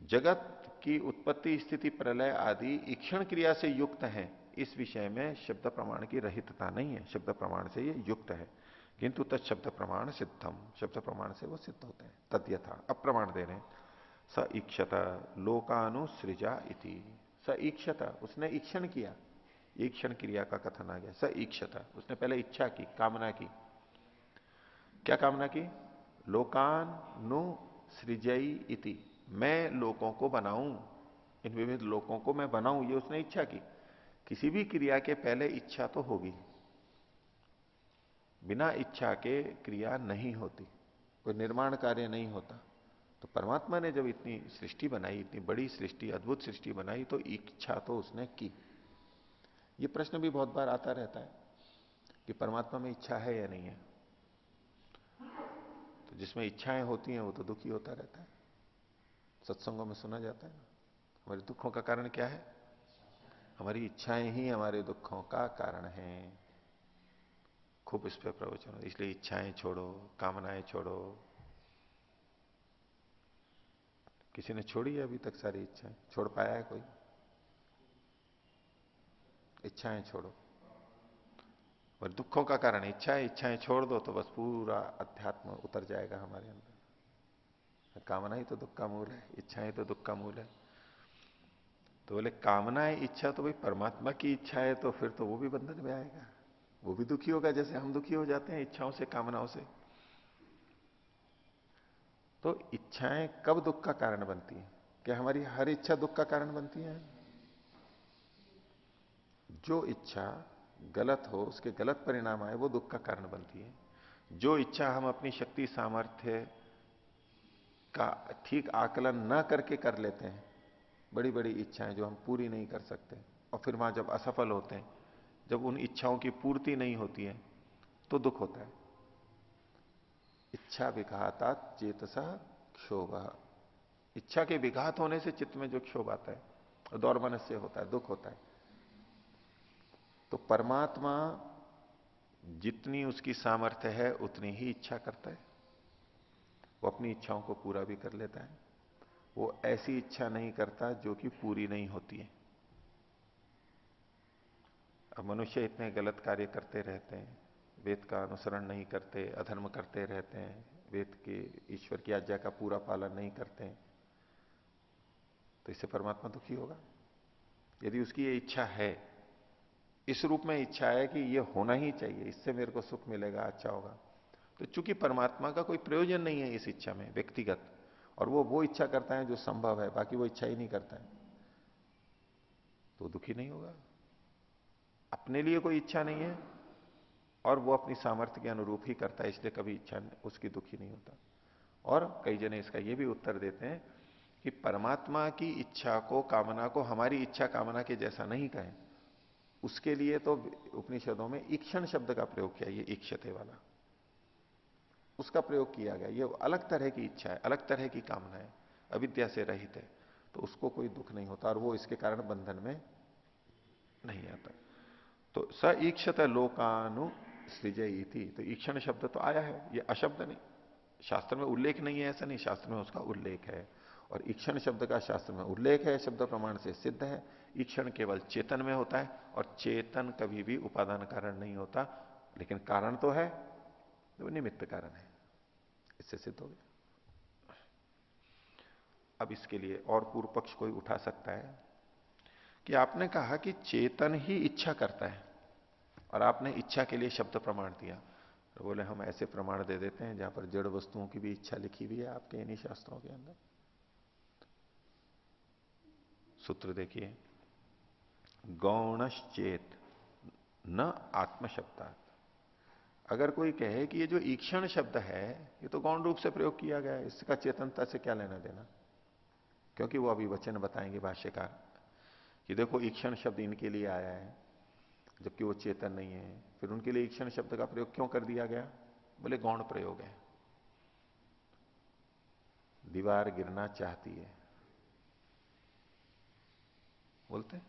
[SPEAKER 1] जगत की उत्पत्ति स्थिति प्रलय आदि ईक्षण क्रिया से युक्त है, इस विषय में शब्द प्रमाण की रहितता नहीं है, शब्द प्रमाण से ये युक्त है। किंतु तत्शब्द प्रमाण सिद्धम, शब्द प्रमाण से वो सिद्ध होते हैं। तद्यथा, अप्रमाण दे रहे हैं, स ईक्षत लोकानुसृजा इति। स ईक्षत, उसने ईक्षण किया, ईक्षण क्रिया का कथन आ गया। स ईक्षत, उसने पहले इच्छा की, कामना की। क्या कामना की? लोकानु सृजई इति, मैं लोगों को बनाऊं, इन विविध लोगों को मैं बनाऊं, ये उसने इच्छा की। किसी भी क्रिया के पहले इच्छा तो होगी, बिना इच्छा के क्रिया नहीं होती, कोई निर्माण कार्य नहीं होता। तो परमात्मा ने जब इतनी सृष्टि बनाई, इतनी बड़ी सृष्टि, अद्भुत सृष्टि बनाई, तो इच्छा तो उसने की। ये प्रश्न भी बहुत बार आता रहता है कि परमात्मा में इच्छा है या नहीं है। तो जिसमें इच्छाएं होती हैं वो तो दुखी होता रहता है। सत्संगों में सुना जाता है ना, हमारे दुखों का कारण क्या है? हमारी इच्छाएं ही हमारे दुखों का कारण है। खूब इस पे प्रवचन, इसलिए इच्छाएं छोड़ो, कामनाएं छोड़ो। किसी ने छोड़ी है अभी तक सारी इच्छाएं? छोड़ पाया है कोई? इच्छाएं छोड़ो, और दुखों का कारण इच्छाएं, इच्छाएं छोड़ दो तो बस पूरा अध्यात्म उतर जाएगा हमारे अंदर। कामना ही तो दुख का मूल है, इच्छाएं तो दुख का मूल है। तो बोले कामनाएं इच्छा तो भाई परमात्मा की इच्छा है, तो फिर तो वो भी बंधन में आएगा, वो भी दुखी होगा जैसे हम दुखी हो जाते हैं इच्छाओं से, कामनाओं से। तो इच्छाएं कब दुख का कारण बनती है? क्या हमारी हर इच्छा दुख का कारण बनती है? जो इच्छा गलत हो, उसके गलत परिणाम आए, वो दुख का कारण बनती है। जो इच्छा हम अपनी शक्ति सामर्थ्य का ठीक आकलन न करके कर लेते हैं, बड़ी बड़ी इच्छाएं जो हम पूरी नहीं कर सकते, और फिर वहां जब असफल होते हैं, जब उन इच्छाओं की पूर्ति नहीं होती है, तो दुख होता है। इच्छा विघाता चेतसा क्षोभ, इच्छा के विघात होने से चित्त में जो क्षोभ आता है, दौर्मनस्य होता है, दुख होता है। तो परमात्मा जितनी उसकी सामर्थ्य है उतनी ही इच्छा करता है, वो अपनी इच्छाओं को पूरा भी कर लेता है। वो ऐसी इच्छा नहीं करता जो कि पूरी नहीं होती है। अब मनुष्य इतने गलत कार्य करते रहते हैं, वेद का अनुसरण नहीं करते, अधर्म करते रहते हैं, वेद के ईश्वर की आज्ञा का पूरा पालन नहीं करते हैं, तो इससे परमात्मा दुखी होगा। यदि उसकी ये इच्छा है, इस रूप में इच्छा है कि ये होना ही चाहिए, इससे मेरे को सुख मिलेगा, अच्छा होगा, तो चूंकि परमात्मा का कोई प्रयोजन नहीं है इस इच्छा में व्यक्तिगत, और वो इच्छा करता है जो संभव है, बाकी वो इच्छा ही नहीं करता है, तो दुखी नहीं होगा। अपने लिए कोई इच्छा नहीं है और वो अपनी सामर्थ्य के अनुरूप ही करता है, इसलिए कभी इच्छा उसकी दुखी नहीं होता। और कई जने इसका ये भी उत्तर देते हैं कि परमात्मा की इच्छा को, कामना को हमारी इच्छा कामना के जैसा नहीं कहें, उसके लिए तो उपनिषदों में ईक्षण शब्द का प्रयोग किया, ये ईक्षते वाला, उसका प्रयोग किया गया। ये अलग तरह की इच्छा है, अलग तरह की कामना है, अविद्या से रहित है, तो उसको कोई दुख नहीं होता और वो इसके कारण बंधन में नहीं आता। तो स ईक्षत लोकानु सृजई थी, तो ईक्षण शब्द तो आया है, ये अशब्द नहीं, शास्त्र में उल्लेख नहीं है ऐसा नहीं, शास्त्र में उसका उल्लेख है। और ईक्षण शब्द का शास्त्र में उल्लेख है, शब्द प्रमाण से सिद्ध है। ईक्षण केवल चेतन में होता है, और चेतन कभी भी उपादान कारण नहीं होता, लेकिन कारण तो है, वो निमित्त कारण है, इससे सिद्ध हो गया। अब इसके लिए और पूर्व पक्ष कोई उठा सकता है कि आपने कहा कि चेतन ही इच्छा करता है, और आपने इच्छा के लिए शब्द प्रमाण दिया, तो बोले हम ऐसे प्रमाण दे देते हैं जहां पर जड़ वस्तुओं की भी इच्छा लिखी हुई है आपके इन्हीं शास्त्रों के अंदर। सूत्र देखिए, गौणश्चेत न आत्मशब्दात। अगर कोई कहे कि ये जो ईक्षण शब्द है ये तो गौण रूप से प्रयोग किया गया है, इसका चेतनता से क्या लेना देना, क्योंकि वो अभी वचन बताएंगे भाष्यकार कि देखो ईक्षण शब्द इनके लिए आया है जबकि वो चेतन नहीं है, फिर उनके लिए ईक्षण शब्द का प्रयोग क्यों कर दिया गया, बोले गौण प्रयोग है। दीवार गिरना चाहती है, बोलते हैं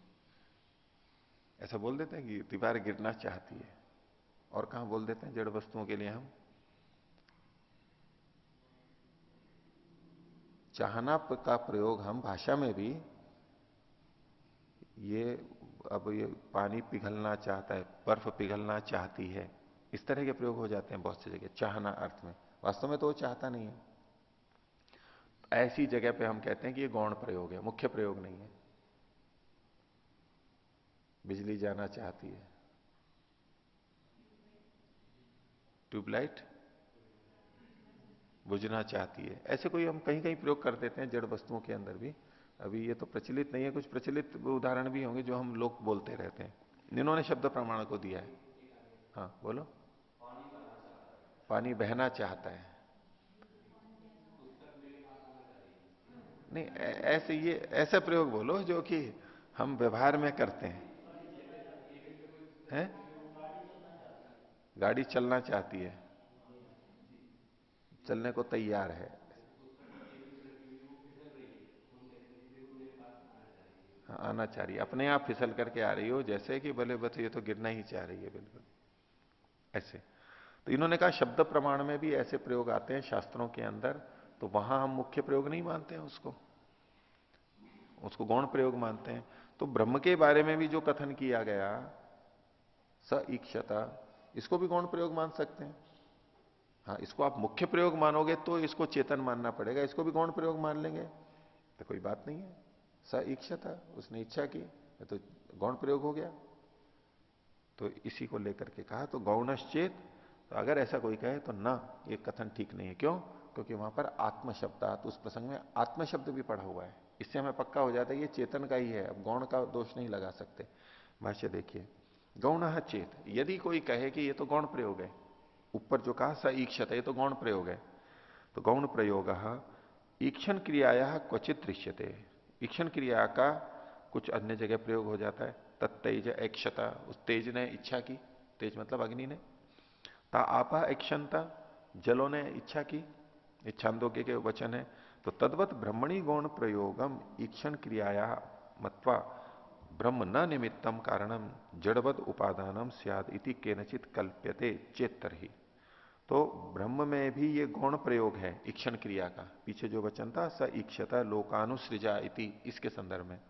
[SPEAKER 1] ऐसा, बोल देते हैं कि दीवार गिरना चाहती है। और कहां बोल देते हैं जड़ वस्तुओं के लिए हम? चाहना का प्रयोग हम भाषा में भी, ये अब ये पानी पिघलना चाहता है, बर्फ पिघलना चाहती है, इस तरह के प्रयोग हो जाते हैं बहुत सी जगह चाहना अर्थ में। वास्तव में तो वो चाहता नहीं है। ऐसी जगह पे हम कहते हैं कि ये गौण प्रयोग है, मुख्य प्रयोग नहीं है। बिजली जाना चाहती है, ट्यूबलाइट बुझना चाहती है, ऐसे कोई हम कहीं कहीं प्रयोग कर देते हैं जड़ वस्तुओं के अंदर भी। अभी ये तो प्रचलित नहीं है, कुछ प्रचलित उदाहरण भी होंगे जो हम लोग बोलते रहते हैं। इन्होंने शब्द प्रमाण को दिया है। हाँ बोलो। पानी बहना चाहता है, नहीं ऐसे, ये ऐसा प्रयोग बोलो जो कि हम व्यवहार में करते हैं। गाड़ी चलना चाहती है, चलने को तैयार है। हाँ, आना चाह रही है, अपने आप फिसल करके आ रही हो, जैसे कि भले बस ये तो गिरना ही चाह रही है, बिल्कुल ऐसे। तो इन्होंने कहा शब्द प्रमाण में भी ऐसे प्रयोग आते हैं शास्त्रों के अंदर, तो वहां हम मुख्य प्रयोग नहीं मानते हैं उसको, उसको गौण प्रयोग मानते हैं। तो ब्रह्म के बारे में भी जो कथन किया गया स ईक्षता, इसको भी गौण प्रयोग मान सकते हैं। हाँ, इसको आप मुख्य प्रयोग मानोगे तो इसको चेतन मानना पड़ेगा, इसको भी गौण प्रयोग मान लेंगे तो कोई बात नहीं है। स ईक्षता, उसने इच्छा की, तो गौण प्रयोग हो गया। तो इसी को लेकर के कहा तो गौणश्चेत। तो अगर ऐसा कोई कहे तो ना, ये कथन ठीक नहीं है। क्यों? क्योंकि वहां पर आत्म शब्दात, उस प्रसंग में आत्म शब्द भी पढ़ा हुआ है, इससे हमें पक्का हो जाता है ये चेतन का ही है, अब गौण का दोष नहीं लगा सकते। भाष्य देखिए, गौण चेत, यदि कोई कहे कि ये तो गौण प्रयोग है, ऊपर जो कहा स ईक्षत, ये तो गौण प्रयोग है, तो गौण प्रयोग ईक्षण क्रियाया क्वचित दृश्यते। ईक्षण क्रिया का कुछ अन्य जगह प्रयोग हो जाता है। तत्तेज ऐक्षता, उस तेज ने इच्छा की, तेज मतलब अग्नि ने। ता आपा ऐक्षणता, जलों ने इच्छा की, छांदोग्य के वचन है। तो तद्वत ब्रह्मणी गौण प्रयोगम ईक्षण क्रियाया मत्वा ब्रह्म न निमित्तम कारणम जड़वद उपादानम स्याद इति केनचित कल्प्यते चेत्तरहि। तो ब्रह्म में भी ये गौण प्रयोग है ईक्षण क्रिया का। पीछे जो वचन था स ईक्षता लोकानुसृजा इति, इसके संदर्भ में।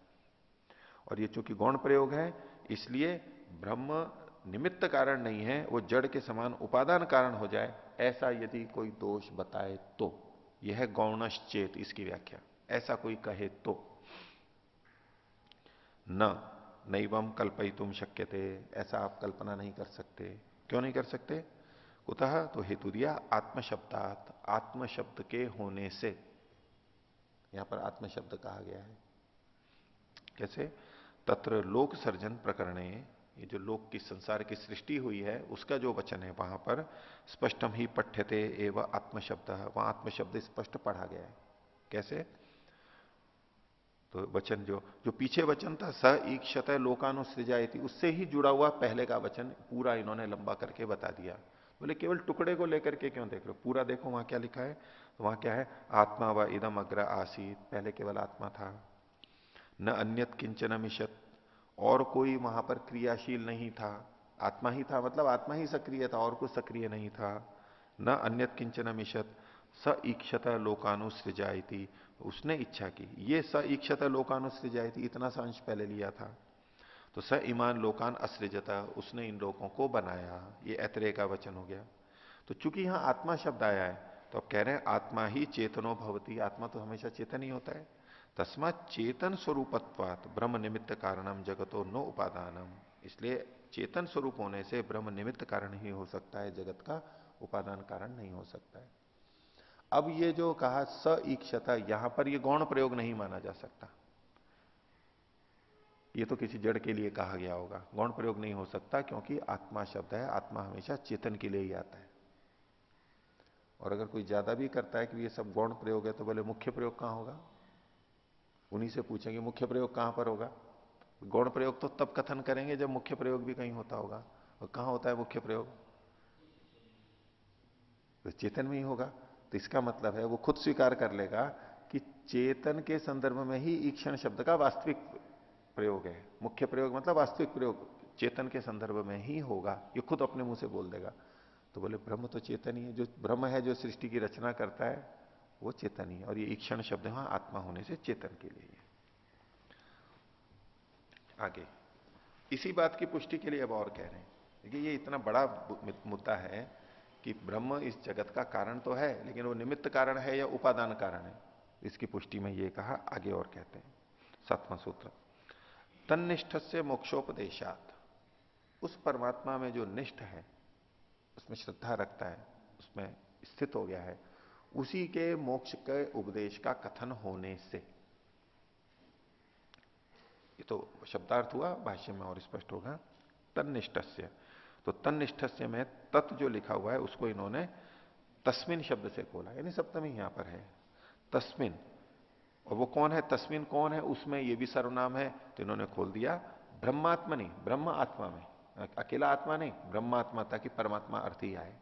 [SPEAKER 1] और ये चूंकि गौण प्रयोग है, इसलिए ब्रह्म निमित्त कारण नहीं है, वो जड़ के समान उपादान कारण हो जाए, ऐसा यदि कोई दोष बताए तो यह है गौणश्चेत, इसकी व्याख्या। ऐसा कोई कहे तो न नैवम कल्पयितुम शक्यते, ऐसा आप कल्पना नहीं कर सकते। क्यों नहीं कर सकते? कुतः? तो हेतु दिया आत्मशब्दात, आत्म शब्द के होने से। यहां पर आत्म शब्द कहा गया है कैसे? तत्र लोक सर्जन प्रकरणे, ये जो लोक की संसार की सृष्टि हुई है उसका जो वचन है वहां पर स्पष्टम ही पठ्यते एवं आत्मशब्द, वहां आत्मशब्द स्पष्ट पढ़ा गया है। कैसे? तो वचन जो जो पीछे वचन था स ईक्षत लोकानुसृजायति, उससे ही जुड़ा हुआ पहले का वचन पूरा इन्होंने लंबा करके बता दिया। बोले केवल टुकड़े को लेकर के क्यों देख रहे हो, पूरा देखो वहां क्या लिखा है। तो वहां क्या है, आत्मा व इदम अग्र आसीत, पहले केवल आत्मा था। न अन्यत किंचन मिशत, और कोई वहां पर क्रियाशील नहीं था, आत्मा ही था, मतलब आत्मा ही सक्रिय था और कुछ सक्रिय नहीं था। न अन्यत किंचन मिशत स ईक्षत लोकानुसृजायति, उसने इच्छा की, ये स ईक्षत लोकानुसृजायति इतना सा अंश पहले लिया था। तो स ईमान लोकान असृजता, उसने इन लोगों को बनाया, ये ऐतरेय का वचन हो गया। तो चूंकि यहां आत्मा शब्द आया है तो अब कह रहे हैं आत्मा ही चेतनो भवती, आत्मा तो हमेशा चेतन ही होता है। तस्मात चेतन स्वरूपत्वात ब्रह्म निमित्त कारणम जगतो नो उपादानम, इसलिए चेतन स्वरूप होने से ब्रह्म निमित्त कारण ही हो सकता है, जगत का उपादान कारण नहीं हो सकता है। अब ये जो कहा स ईक्षता, यहां पर ये गौण प्रयोग नहीं माना जा सकता, ये तो किसी जड़ के लिए कहा गया होगा, गौण प्रयोग नहीं हो सकता, क्योंकि आत्मा शब्द है, आत्मा हमेशा चेतन के लिए ही आता है। और अगर कोई ज्यादा भी करता है कि ये सब गौण प्रयोग है, तो बोले मुख्य प्रयोग कहां होगा? उन्हीं से पूछेंगे मुख्य प्रयोग कहां पर होगा। गौण प्रयोग तो तब कथन करेंगे जब मुख्य प्रयोग भी कहीं होता होगा, और कहां होता है मुख्य प्रयोग? तो चेतन में ही होगा। तो इसका मतलब है वो खुद स्वीकार कर लेगा कि चेतन के संदर्भ में ही ईक्षण शब्द का वास्तविक प्रयोग है। मुख्य प्रयोग मतलब वास्तविक प्रयोग चेतन के संदर्भ में ही होगा, ये खुद अपने मुंह से बोल देगा। तो बोले ब्रह्म तो चेतन ही है, जो ब्रह्म है जो सृष्टि की रचना करता है वो चेतन ही है, और ये ईक्षण शब्द वहां आत्मा होने से चेतन के लिए है। आगे इसी बात की पुष्टि के लिए अब और कह रहे हैं। देखिए ये इतना बड़ा मुद्दा है कि ब्रह्म इस जगत का कारण तो है, लेकिन वो निमित्त कारण है या उपादान कारण है, इसकी पुष्टि में ये कहा। आगे और कहते हैं 7वां सूत्र, तन्निष्ठ से मोक्षोपदेशात, उस परमात्मा में जो निष्ठ है, उसमें श्रद्धा रखता है, उसमें स्थित हो गया है, उसी के मोक्ष के उपदेश का कथन होने से। ये तो शब्दार्थ हुआ, भाष्य में और स्पष्ट होगा। तन्निष्ठस्य, तो तन्निष्ठस्य में तत् जो लिखा हुआ है उसको इन्होंने तस्मिन शब्द से खोला, यानी सप्तमी यहां पर है तस्मिन। और वो कौन है, तस्मिन कौन है, उसमें ये भी सर्वनाम है, तो इन्होंने खोल दिया ब्रह्मात्मनि, ब्रह्म आत्मा में, अकेला आत्मा नहीं, ब्रह्मात्मा, ताकि परमात्मा अर्थ ही आए।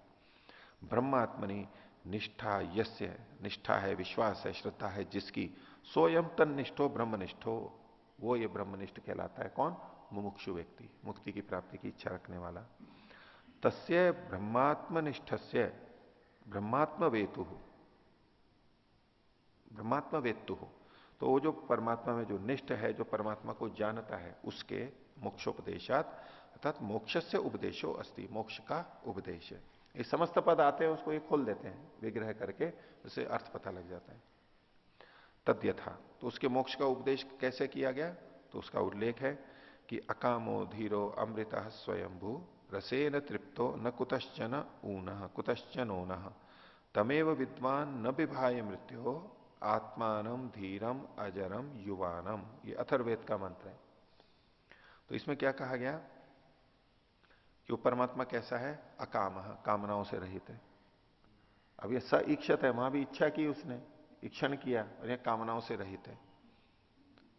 [SPEAKER 1] ब्रह्मात्मनि निष्ठा यस्य, निष्ठा है, विश्वास है, श्रद्धा है जिसकी, सोयम तन्निष्ठो ब्रह्मनिष्ठो, वो ये ब्रह्मनिष्ठ कहलाता है। कौन, मुमुक्षु व्यक्ति, मुक्ति की प्राप्ति की इच्छा रखने वाला। तस्य ब्रह्मात्मनिष्ठस्य ब्रह्मात्म वेतु, ब्रह्मात्म वेत्तु हो, तो वो जो परमात्मा में जो निष्ठ है, जो परमात्मा को जानता है, उसके मोक्षोपदेशात, अर्थात मोक्ष से उपदेशो अस्ति, मोक्ष का उपदेश है। ये समस्त पद आते हैं उसको ये खोल देते हैं विग्रह करके, उसे अर्थ पता लग जाता है। तद्यथा, तो उसके मोक्ष का उपदेश कैसे किया गया, तो उसका उल्लेख है कि अकामो धीरो अमृतः स्वयंभू रसेन तृप्तो न कुतश्चन ऊनः कुतश्चन ओनः तमेव विद्वान न विभाय मृत्यो आत्मानम धीरम अजरम युवानम, ये अथर्ववेद का मंत्र है। तो इसमें क्या कहा गया कि वो परमात्मा कैसा है, अकामः, कामनाओं से रहित है। अब ये स इच्छत है, वहां भी इच्छा की उसने, इक्षण किया, और यह कामनाओं से रहित है,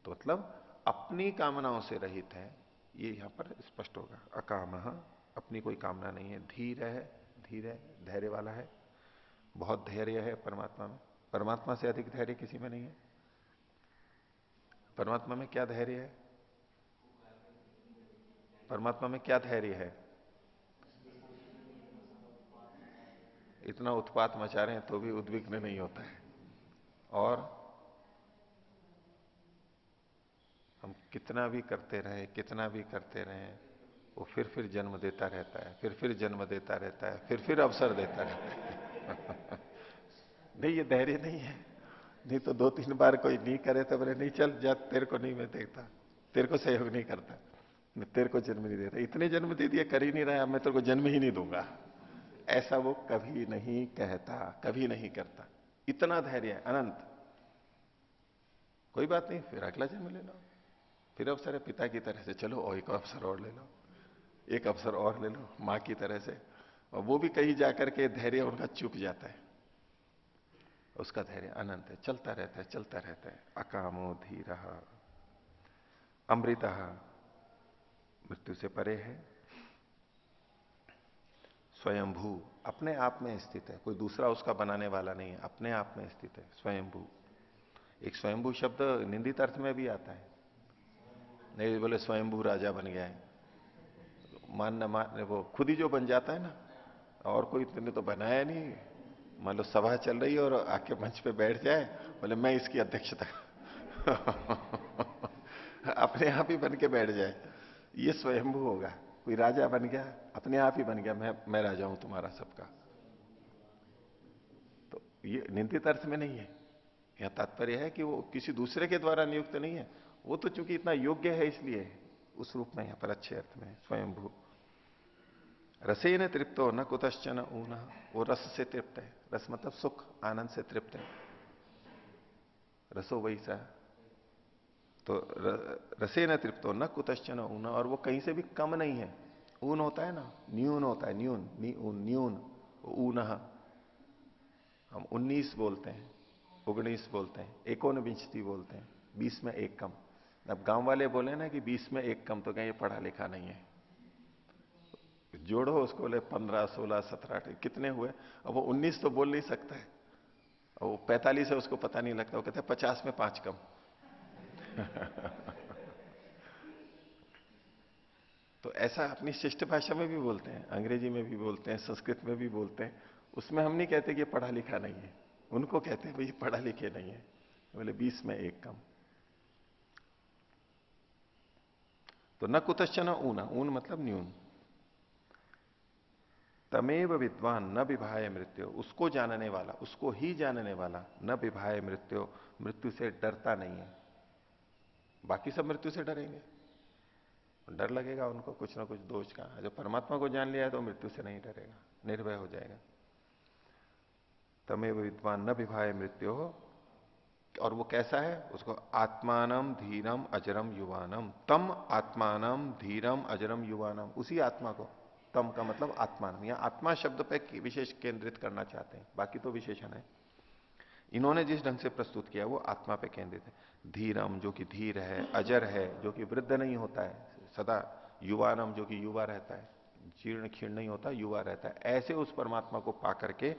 [SPEAKER 1] तो मतलब अपनी कामनाओं से रहित है, ये यहां पर स्पष्ट होगा। अकामः, अपनी कोई कामना नहीं है, धीर है, धीर है, धैर्य वाला है, बहुत धैर्य है परमात्मा में, परमात्मा से अधिक धैर्य किसी में नहीं है। परमात्मा में क्या धैर्य है, परमात्मा में क्या धैर्य है, इतना उत्पात मचा रहे हैं तो भी उद्विग्न नहीं होता है, और हम कितना भी करते रहे, कितना भी करते रहे, वो फिर जन्म देता रहता है, फिर जन्म देता रहता है, फिर अवसर देता रहता है। नहीं, ये धैर्य नहीं है। नहीं तो 2-3 बार कोई नहीं करे तो बोले नहीं चल जा, तेरे को नहीं मैं देखता, तेरे को सहयोग नहीं करता, मैं तेरे को जन्म नहीं देता, इतने जन्म दे दिया, कर ही नहीं रहा, मैं तेरे को जन्म ही नहीं दूंगा, ऐसा वो कभी नहीं कहता, कभी नहीं करता। इतना धैर्य है, अनंत। कोई बात नहीं, फिर अगला जन्म ले लो, फिर अवसर है पिता की तरह से, चलो और एक अवसर और ले लो, एक अवसर और ले लो मां की तरह से, और वो भी कहीं जाकर के धैर्य उनका चुक जाता है, उसका धैर्य अनंत है, चलता रहता है, चलता रहता है। अकामो धीरः अमृतः, मृत्यु से परे है, स्वयंभू, अपने आप में स्थित है, कोई दूसरा उसका बनाने वाला नहीं है, अपने आप में स्थित है, स्वयंभू। एक स्वयंभू शब्द निंदित अर्थ में भी आता है, नहीं बोले स्वयंभू राजा बन गया है, मान न मान, वो खुद ही जो बन जाता है ना, और कोई तुमने तो बनाया नहीं। मान लो सभा चल रही है और आके मंच पे बैठ जाए, बोले मैं इसकी अध्यक्षता अपने आप ही बन के बैठ जाए, ये स्वयंभू होगा। कोई राजा बन गया, अपने आप ही बन गया, मैं राजा हूं तुम्हारा सबका, तो ये निंदित अर्थ में नहीं है। यह तात्पर्य है कि वो किसी दूसरे के द्वारा नियुक्त नहीं है, वो तो चूंकि इतना योग्य है इसलिए उस रूप में यहां पर अच्छे अर्थ में स्वयंभू। रसेन तृप्तो न कुतश्चन ऊना, वो रस से तृप्त है, रस मतलब सुख, आनंद से तृप्त है, रसो वैसा। तो रसेन तृप्तो न कुतश्चन ऊना, और वो कहीं से भी कम नहीं है। ऊन होता है ना, न्यून होता है, न्यून, न्यून, ऊन, हम 19 बोलते हैं, 19 बोलते हैं, 19 बोलते हैं, 20 में एक कम। अब गांव वाले बोले ना कि 20 में एक कम, तो कहें ये पढ़ा लिखा नहीं है, जोड़ो उसको, बोले 15, 16, 17, 18 कितने हुए? अब वो 19 तो बोल नहीं सकता है, और वो 45 है उसको पता नहीं लगता, वो कहते हैं 50 में 5 कम। तो ऐसा अपनी शिष्ट भाषा में भी बोलते हैं, अंग्रेजी में भी बोलते हैं, संस्कृत में भी बोलते हैं। उसमें हम नहीं कहते कि पढ़ा लिखा नहीं है, उनको कहते हैं भाई पढ़ा लिखे नहीं है, बोले 20 में 1 कम। तो न कुतश्चन ऊना, ऊन मतलब न्यून। तमेव विद्वान न विभाय मृत्यु, उसको जानने वाला, उसको ही जानने वाला, न विभाय मृत्यु, मृत्यु से डरता नहीं है। बाकी सब मृत्यु से डरेंगे, डर लगेगा उनको कुछ ना कुछ दोष का। जो परमात्मा को जान लिया है तो मृत्यु से नहीं डरेगा, निर्भय हो जाएगा। तमेव विद्वान न विभाय मृत्यु हो, और वो कैसा है? उसको आत्मानम धीरम अजरम युवानम, तम आत्मानम धीरम अजरम युवानम, उसी आत्मा को, तम का मतलब आत्मानम, या आत्मा शब्द पे विशेष केंद्रित करना चाहते हैं, बाकी तो विशेषण है। इन्होंने जिस ढंग से प्रस्तुत किया वो आत्मा पे केंद्रित है। धीरम जो कि धीर है, अजर है जो कि वृद्ध नहीं होता है सदा, युवानम जो कि युवा रहता है, जीर्ण क्षीण नहीं होता, युवा रहता है। ऐसे उस परमात्मा को पा करके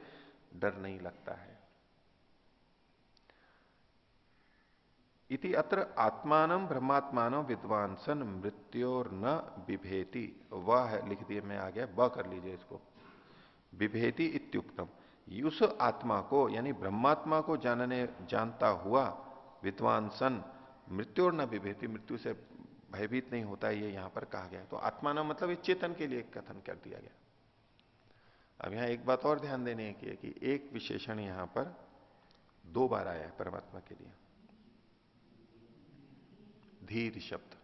[SPEAKER 1] डर नहीं लगता है। इति अत्र आत्मानम ब्रह्मात्मानम विद्वान सन मृत्योर न बिभेति, वह लिख दिए, मैं आ गया, ब कर लीजिए इसको, बिभेति इत्युक्तम, उस आत्मा को यानी ब्रह्मात्मा को जानता हुआ विद्वान सन मृत्योर न बिभेति, मृत्यु से भयभीत नहीं होता है, ये यहां पर कहा गया। तो आत्मा न मतलब चेतन के लिए कथन कर दिया गया। अब यहां एक बात और ध्यान देने की है कि एक विशेषण यहां पर 2 बार आया है परमात्मा के लिए, धीर शब्द,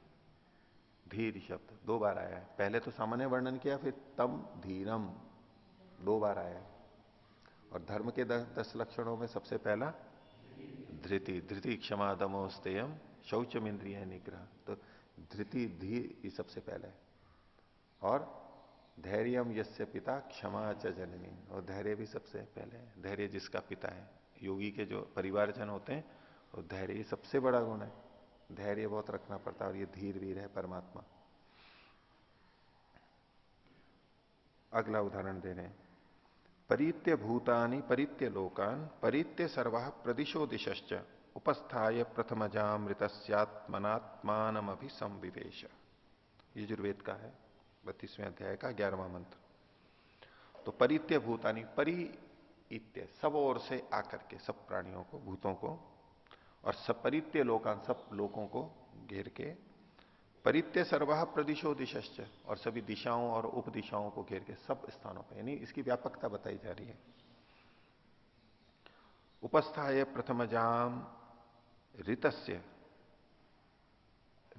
[SPEAKER 1] धीर शब्द 2 बार आया है। पहले तो सामान्य वर्णन किया, फिर तम धीरम 2 बार आया है। और धर्म के 10 लक्षणों में सबसे पहला धृति, धृति क्षमा दमो स्तेयम शौचम इंद्रिय निग्रह, तो धृति धीर ये सबसे पहले है। और धैर्यम यस्य पिता क्षमा च जननी, और धैर्य भी सबसे पहले है, धैर्य जिसका पिता है। योगी के जो परिवारजन होते हैं वो धैर्य सबसे बड़ा गुण है, धैर्य बहुत रखना पड़ता है, और ये धीर वीर है परमात्मा। अगला उदाहरण दे रहे हैं, परित्य भूतानि परित्य लोकान परित्य सर्वा प्रदिशो दिशश्च उपस्थाय प्रथमजामृतस्यात्मनात्मानमभि संविवेश। यजुर्वेद का है 32वें अध्याय का 11वां मंत्र। तो परित्य भूतानि, परित्य सब ओर से आकर के, सब प्राणियों को, भूतों को, और सब परित्य लोकान सब लोगों को घेर के, परित्य सर्वः प्रदिशो दिशश्च, और सभी दिशाओं और उपदिशाओं को घेर के, सब स्थानों पर, यानी इसकी व्यापकता बताई जा रही है। उपस्थाय प्रथमजाम ऋतस्य,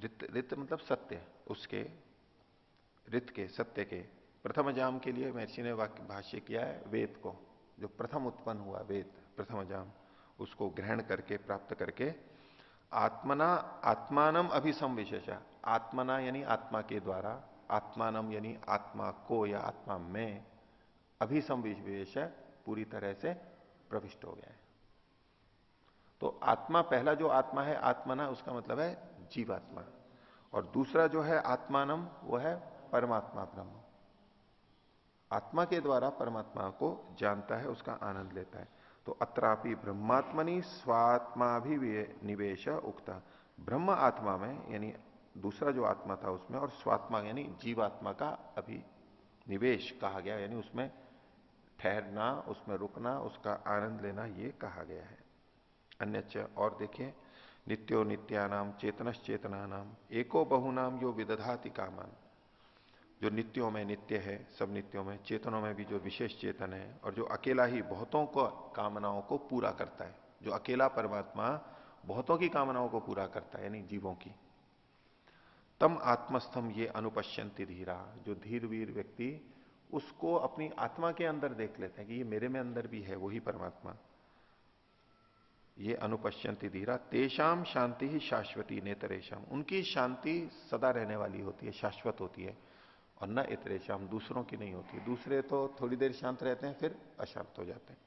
[SPEAKER 1] ऋत मतलब सत्य, उसके ऋत के, सत्य के, प्रथम जाम के लिए महर्षि ने वाक्य भाष्य किया है वेद को, जो प्रथम उत्पन्न हुआ वेद प्रथम जाम, उसको ग्रहण करके, प्राप्त करके, आत्मना आत्मानम अभिसंविशेषा, आत्मना यानी आत्मा के द्वारा, आत्मानम यानी आत्मा को या आत्मा में, अभिसंविशेष पूरी तरह से प्रविष्ट हो गया है। तो आत्मा, पहला जो आत्मा है आत्मना, उसका मतलब है जीवात्मा, और दूसरा जो है आत्मानम वो है परमात्मा ब्रह्म। आत्मा के द्वारा परमात्मा को जानता है, उसका आनंद लेता है। तो अत्रापि ब्रह्मात्मनि स्वात्माभिनिवेश उक्ता, ब्रह्म आत्मा में यानी दूसरा जो आत्मा था उसमें, और स्वात्मा यानी जीवात्मा का अभी निवेश कहा गया, यानी उसमें ठहरना, उसमें रुकना, उसका आनंद लेना, ये कहा गया है। अन्य और देखिए, नित्यो नित्यानाम चेतनश्चेतना नाम एको बहुनाम यो विदधाति कामान, जो नित्यों में नित्य है, सब नित्यों में, चेतनों में भी जो विशेष चेतन है, और जो अकेला ही बहुतों को कामनाओं को पूरा करता है, जो अकेला परमात्मा बहुतों की कामनाओं को पूरा करता है, यानी जीवों की। तम आत्मस्थम ये अनुपश्यंति धीरा, जो धीर वीर व्यक्ति उसको अपनी आत्मा के अंदर देख लेते हैं कि ये मेरे में अंदर भी है वही परमात्मा, ये अनुपश्यंति धीरा, तेषाम शांति ही शाश्वती नेतरेशम, उनकी शांति सदा रहने वाली होती है, शाश्वत होती है, और न इतरेशम, दूसरों की नहीं होती। दूसरे तो थोड़ी देर शांत रहते हैं फिर अशांत हो जाते हैं।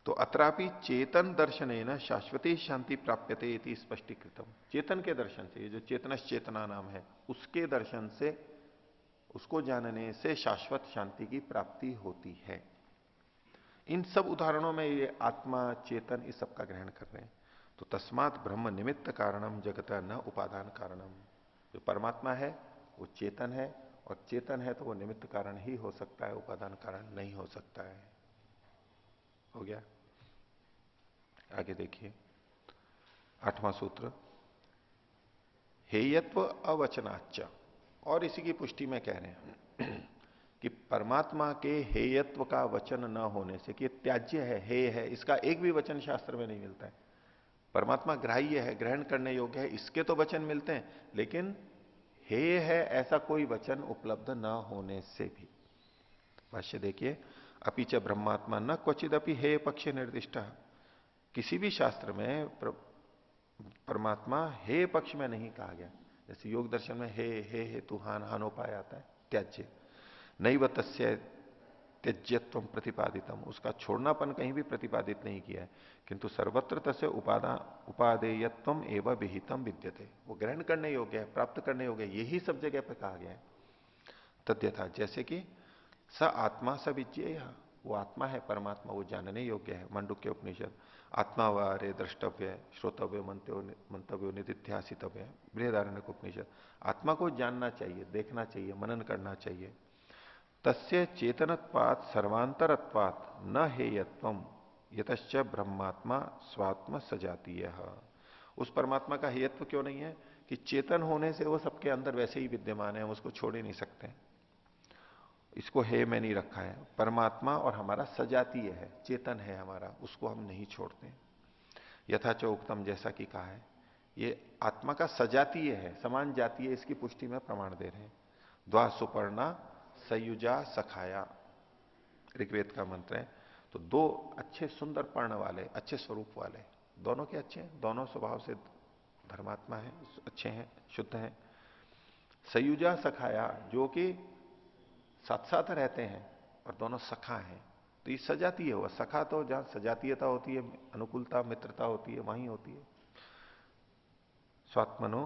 [SPEAKER 1] तो अत्रापि चेतन दर्शनेन शाश्वती शांति प्राप्यते इति स्पष्टीकृतम, चेतन के दर्शन से, ये जो चेतनश्चेतना नाम है उसके दर्शन से उसको जानने से शाश्वत शांति की प्राप्ति होती है। इन सब उदाहरणों में ये आत्मा, चेतन, इस सब का ग्रहण कर रहे हैं। तो तस्मात ब्रह्म निमित्त कारणम जगत न उपादान कारणम। जो परमात्मा है वो चेतन है, और चेतन है तो वो निमित्त कारण ही हो सकता है, उपादान कारण नहीं हो सकता है। हो गया? आगे देखिए 8वां सूत्र, हेयत्व अवचनाच्च। और इसी की पुष्टि में कह रहे हैं कि परमात्मा के हेयत्व का वचन न होने से, कि त्याज्य है, हेय है, इसका एक भी वचन शास्त्र में नहीं मिलता है। परमात्मा ग्राह्य है, ग्रहण करने योग्य है, इसके तो वचन मिलते हैं, लेकिन हेय है ऐसा कोई वचन उपलब्ध न होने से भी। भाष्य देखिए, अपिच ब्रह्मात्मा न क्वचिदपि हेय पक्ष निर्दिष्ट। किसी भी शास्त्र में परमात्मा हे पक्ष में नहीं कहा गया। जैसे योग दर्शन में हे हेतु हान हानोपाय आता है, त्याज्य। नैव तस्य त्यज्यत्व प्रतिपादितम, उसका छोड़नापन कहीं भी प्रतिपादित नहीं किया है, किंतु सर्वत्र तस्य उपादेयत्वम एवं विहितम विद्यते। वो ग्रहण करने योग्य है, प्राप्त करने योग्य है, यही सब जगह पे कहा गया है। तद्यथा, जैसे कि स आत्मा स विज्ञेय, वो आत्मा है परमात्मा, वो जानने योग्य है। मांडुक्य उपनिषद, आत्मा वारे द्रष्टव्य श्रोतव्य मंतव्य निधिध्यासितव्य। बृहदारण्यक उपनिषद, आत्मा को जानना चाहिए, देखना चाहिए, मनन करना चाहिए। तस्य चेतनत्वात् सर्वांतरत्वात् न हेयत्वम यतश्च ब्रह्मात्मा स्वात्म सजातीय। उस परमात्मा का हेयत्व क्यों नहीं है? कि चेतन होने से वो सबके अंदर वैसे ही विद्यमान है, हम उसको छोड़ ही नहीं सकते। इसको हे में नहीं रखा है। परमात्मा और हमारा सजातीय है, चेतन है हमारा, उसको हम नहीं छोड़ते। यथाच उक्तम, जैसा कि कहा है, ये आत्मा का सजातीय है, समान जातीय, इसकी पुष्टि में प्रमाण दे रहे हैं। द्वा सुपर्णा सयुजा सखाया, ऋग्वेद का मंत्र है। तो दो अच्छे सुंदर पर्ण वाले, अच्छे स्वरूप वाले, दोनों के अच्छे हैं, दोनों स्वभाव से धर्मात्मा है, अच्छे हैं, शुद्ध हैं। सयुजा सखाया, जो कि साथ साथ रहते हैं और दोनों सखा हैं। तो ये सजातीय हुआ। सखा तो जहां सजातीयता होती है, अनुकूलता, मित्रता होती है, वहीं होती है। स्वात्मनो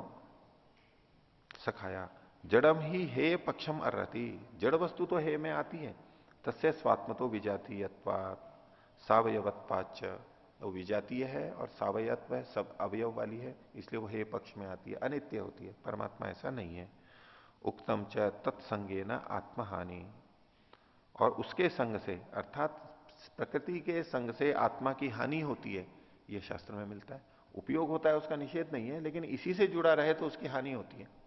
[SPEAKER 1] सखाया जड़म ही हे पक्षम अर्हति, जड़ वस्तु तो हे में आती है। तस्य स्वात्म तो विजातीयत्वात् सावयवत्वाच्च, वो विजातीय है और सावयत्व है, सब अवयव वाली है, इसलिए वो हे पक्ष में आती है, अनित्य होती है। परमात्मा ऐसा नहीं है। उक्तम च तत्संगे न आत्महानि, और उसके संग से, अर्थात प्रकृति के संग से आत्मा की हानि होती है, यह शास्त्र में मिलता है। उपयोग होता है, उसका निषेध नहीं है, लेकिन इसी से जुड़ा रहे तो उसकी हानि होती है।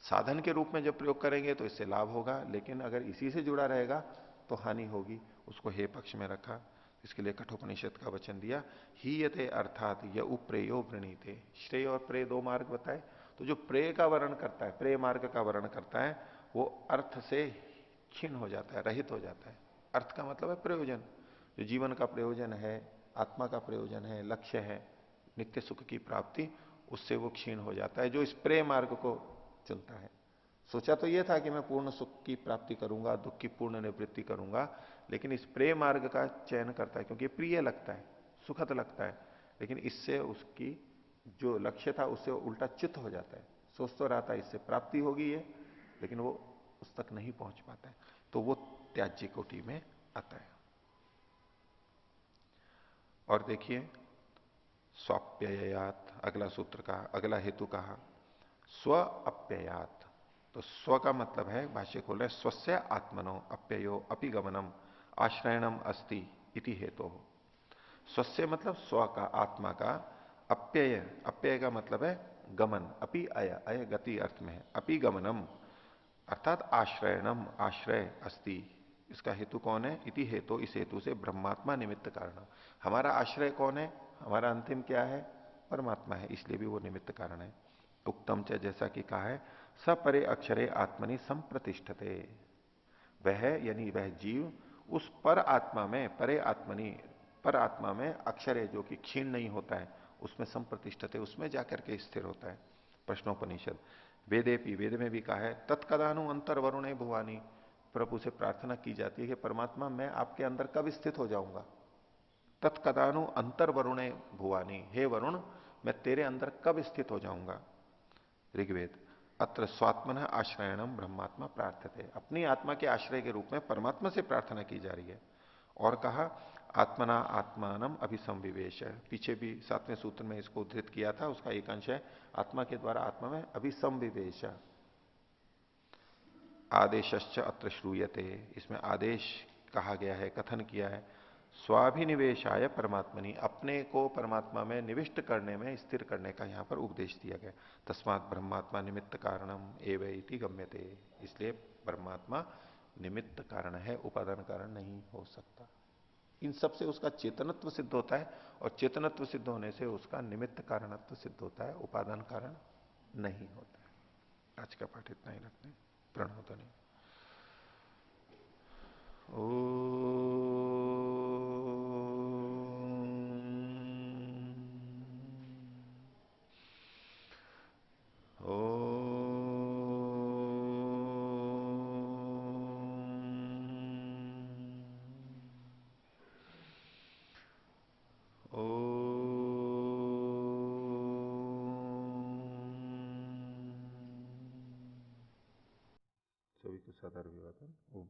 [SPEAKER 1] साधन के रूप में जब प्रयोग करेंगे तो इससे लाभ होगा, लेकिन अगर इसी से जुड़ा रहेगा तो हानि होगी। उसको हे पक्ष में रखा। इसके लिए कठोपनिषद का वचन दिया, ही यते अर्थात य उप्रेयो वृणीते। श्रेय और प्रेय दो मार्ग बताए। तो जो प्रेय का वर्णन करता है, प्रेय मार्ग का वर्णन करता है, वो अर्थ से क्षीण हो जाता है, रहित हो जाता है। अर्थ का मतलब है प्रयोजन, जो जीवन का प्रयोजन है, आत्मा का प्रयोजन है, लक्ष्य है, नित्य सुख की प्राप्ति, उससे वो क्षीण हो जाता है जो इस प्रेय मार्ग को चलता है। सोचा तो यह था कि मैं पूर्ण सुख की प्राप्ति करूंगा, दुख की पूर्ण निवृत्ति करूंगा, लेकिन इस प्रेय मार्ग का चयन करता है क्योंकि प्रिय लगता है, सुखद लगता है, लेकिन इससे उसकी जो लक्ष्य था उससे उल्टा च्युत हो जाता है। सोच तो रहा था इससे प्राप्ति होगी ये, लेकिन वो उस तक नहीं पहुंच पाता है, तो वो त्याज्य कोटि में आता है। और देखिए स्वाप्ययात, अगला सूत्र का अगला हेतु कहा स्व अप्ययात। तो स्व का मतलब है, भाष्य खोल रहे, स्वस्य आत्मनो अप्ययो अपिगमनम आश्रयणम अस्ति इति हेतु। स्वस्य मतलब स्व का, आत्मा का, अप्यय, अप्यय का मतलब है गमन, अपि अय, अय गति अर्थ में है, अपि गमनम अर्थात आश्रयणम, आश्रय अस्ति। इसका हेतु कौन है? इति हेतु, इस हेतु से ब्रह्मात्मा निमित्त कारण। हमारा आश्रय कौन है? हमारा अंतिम क्या है? परमात्मा है, इसलिए भी वो निमित्त कारण है। उक्तम च, जैसा कि कहा है, स परे अक्षरे आत्मनि संप्रतिष्ठते। वह यानी वह जीव उस पर आत्मा में, परे आत्मनि, पर आत्मा में अक्षरे जो कि क्षीण नहीं होता है, उसमें संप्रतिष्ठते, उसमें जाकर के स्थिर होता है। प्रश्नोपनिषद, वेदेपि, वेद में भी कहा है, तत्कदानु अंतर वरुणे भुवानी। प्रभु से प्रार्थना की जाती है कि परमात्मा मैं आपके अंदर कब स्थित हो जाऊंगा? तत्कदानु अंतर वरुणे भुवानी, हे वरुण मैं तेरे अंदर कब स्थित हो जाऊंगा? ऋग्वेद, अत्र स्वात्मन आश्रयणम ब्रह्मात्मा प्रार्थते, अपनी आत्मा के आश्रय के रूप में परमात्मा से प्रार्थना की जा रही है। और कहा आत्मना आत्मानम अभिसंविवेश, पीछे भी 7वें सूत्र में इसको उद्धृत किया था, उसका एक अंश है आत्मा के द्वारा आत्मा में अभिसंविवेश। आदेशश्च अत्र श्रूयते, इसमें आदेश कहा गया है, कथन किया है। स्वाभिनिवेशाय परमात्मनि, अपने को परमात्मा में निविष्ट करने में, स्थिर करने का यहां पर उपदेश दिया गया। तस्मात् ब्रह्मात्मा निमित्त कारणम एव इति गम्यते, इसलिए परमात्मा निमित्त कारण है, उपादान कारण नहीं हो सकता। इन सब से उसका चेतनत्व सिद्ध होता है, और चेतनत्व सिद्ध होने से उसका निमित्त कारणत्व सिद्ध होता है, उपादान कारण नहीं होता है। आज का पाठ इतना ही रखते हैं। प्रणोदनी सभी को सादर अभिवादन। ओम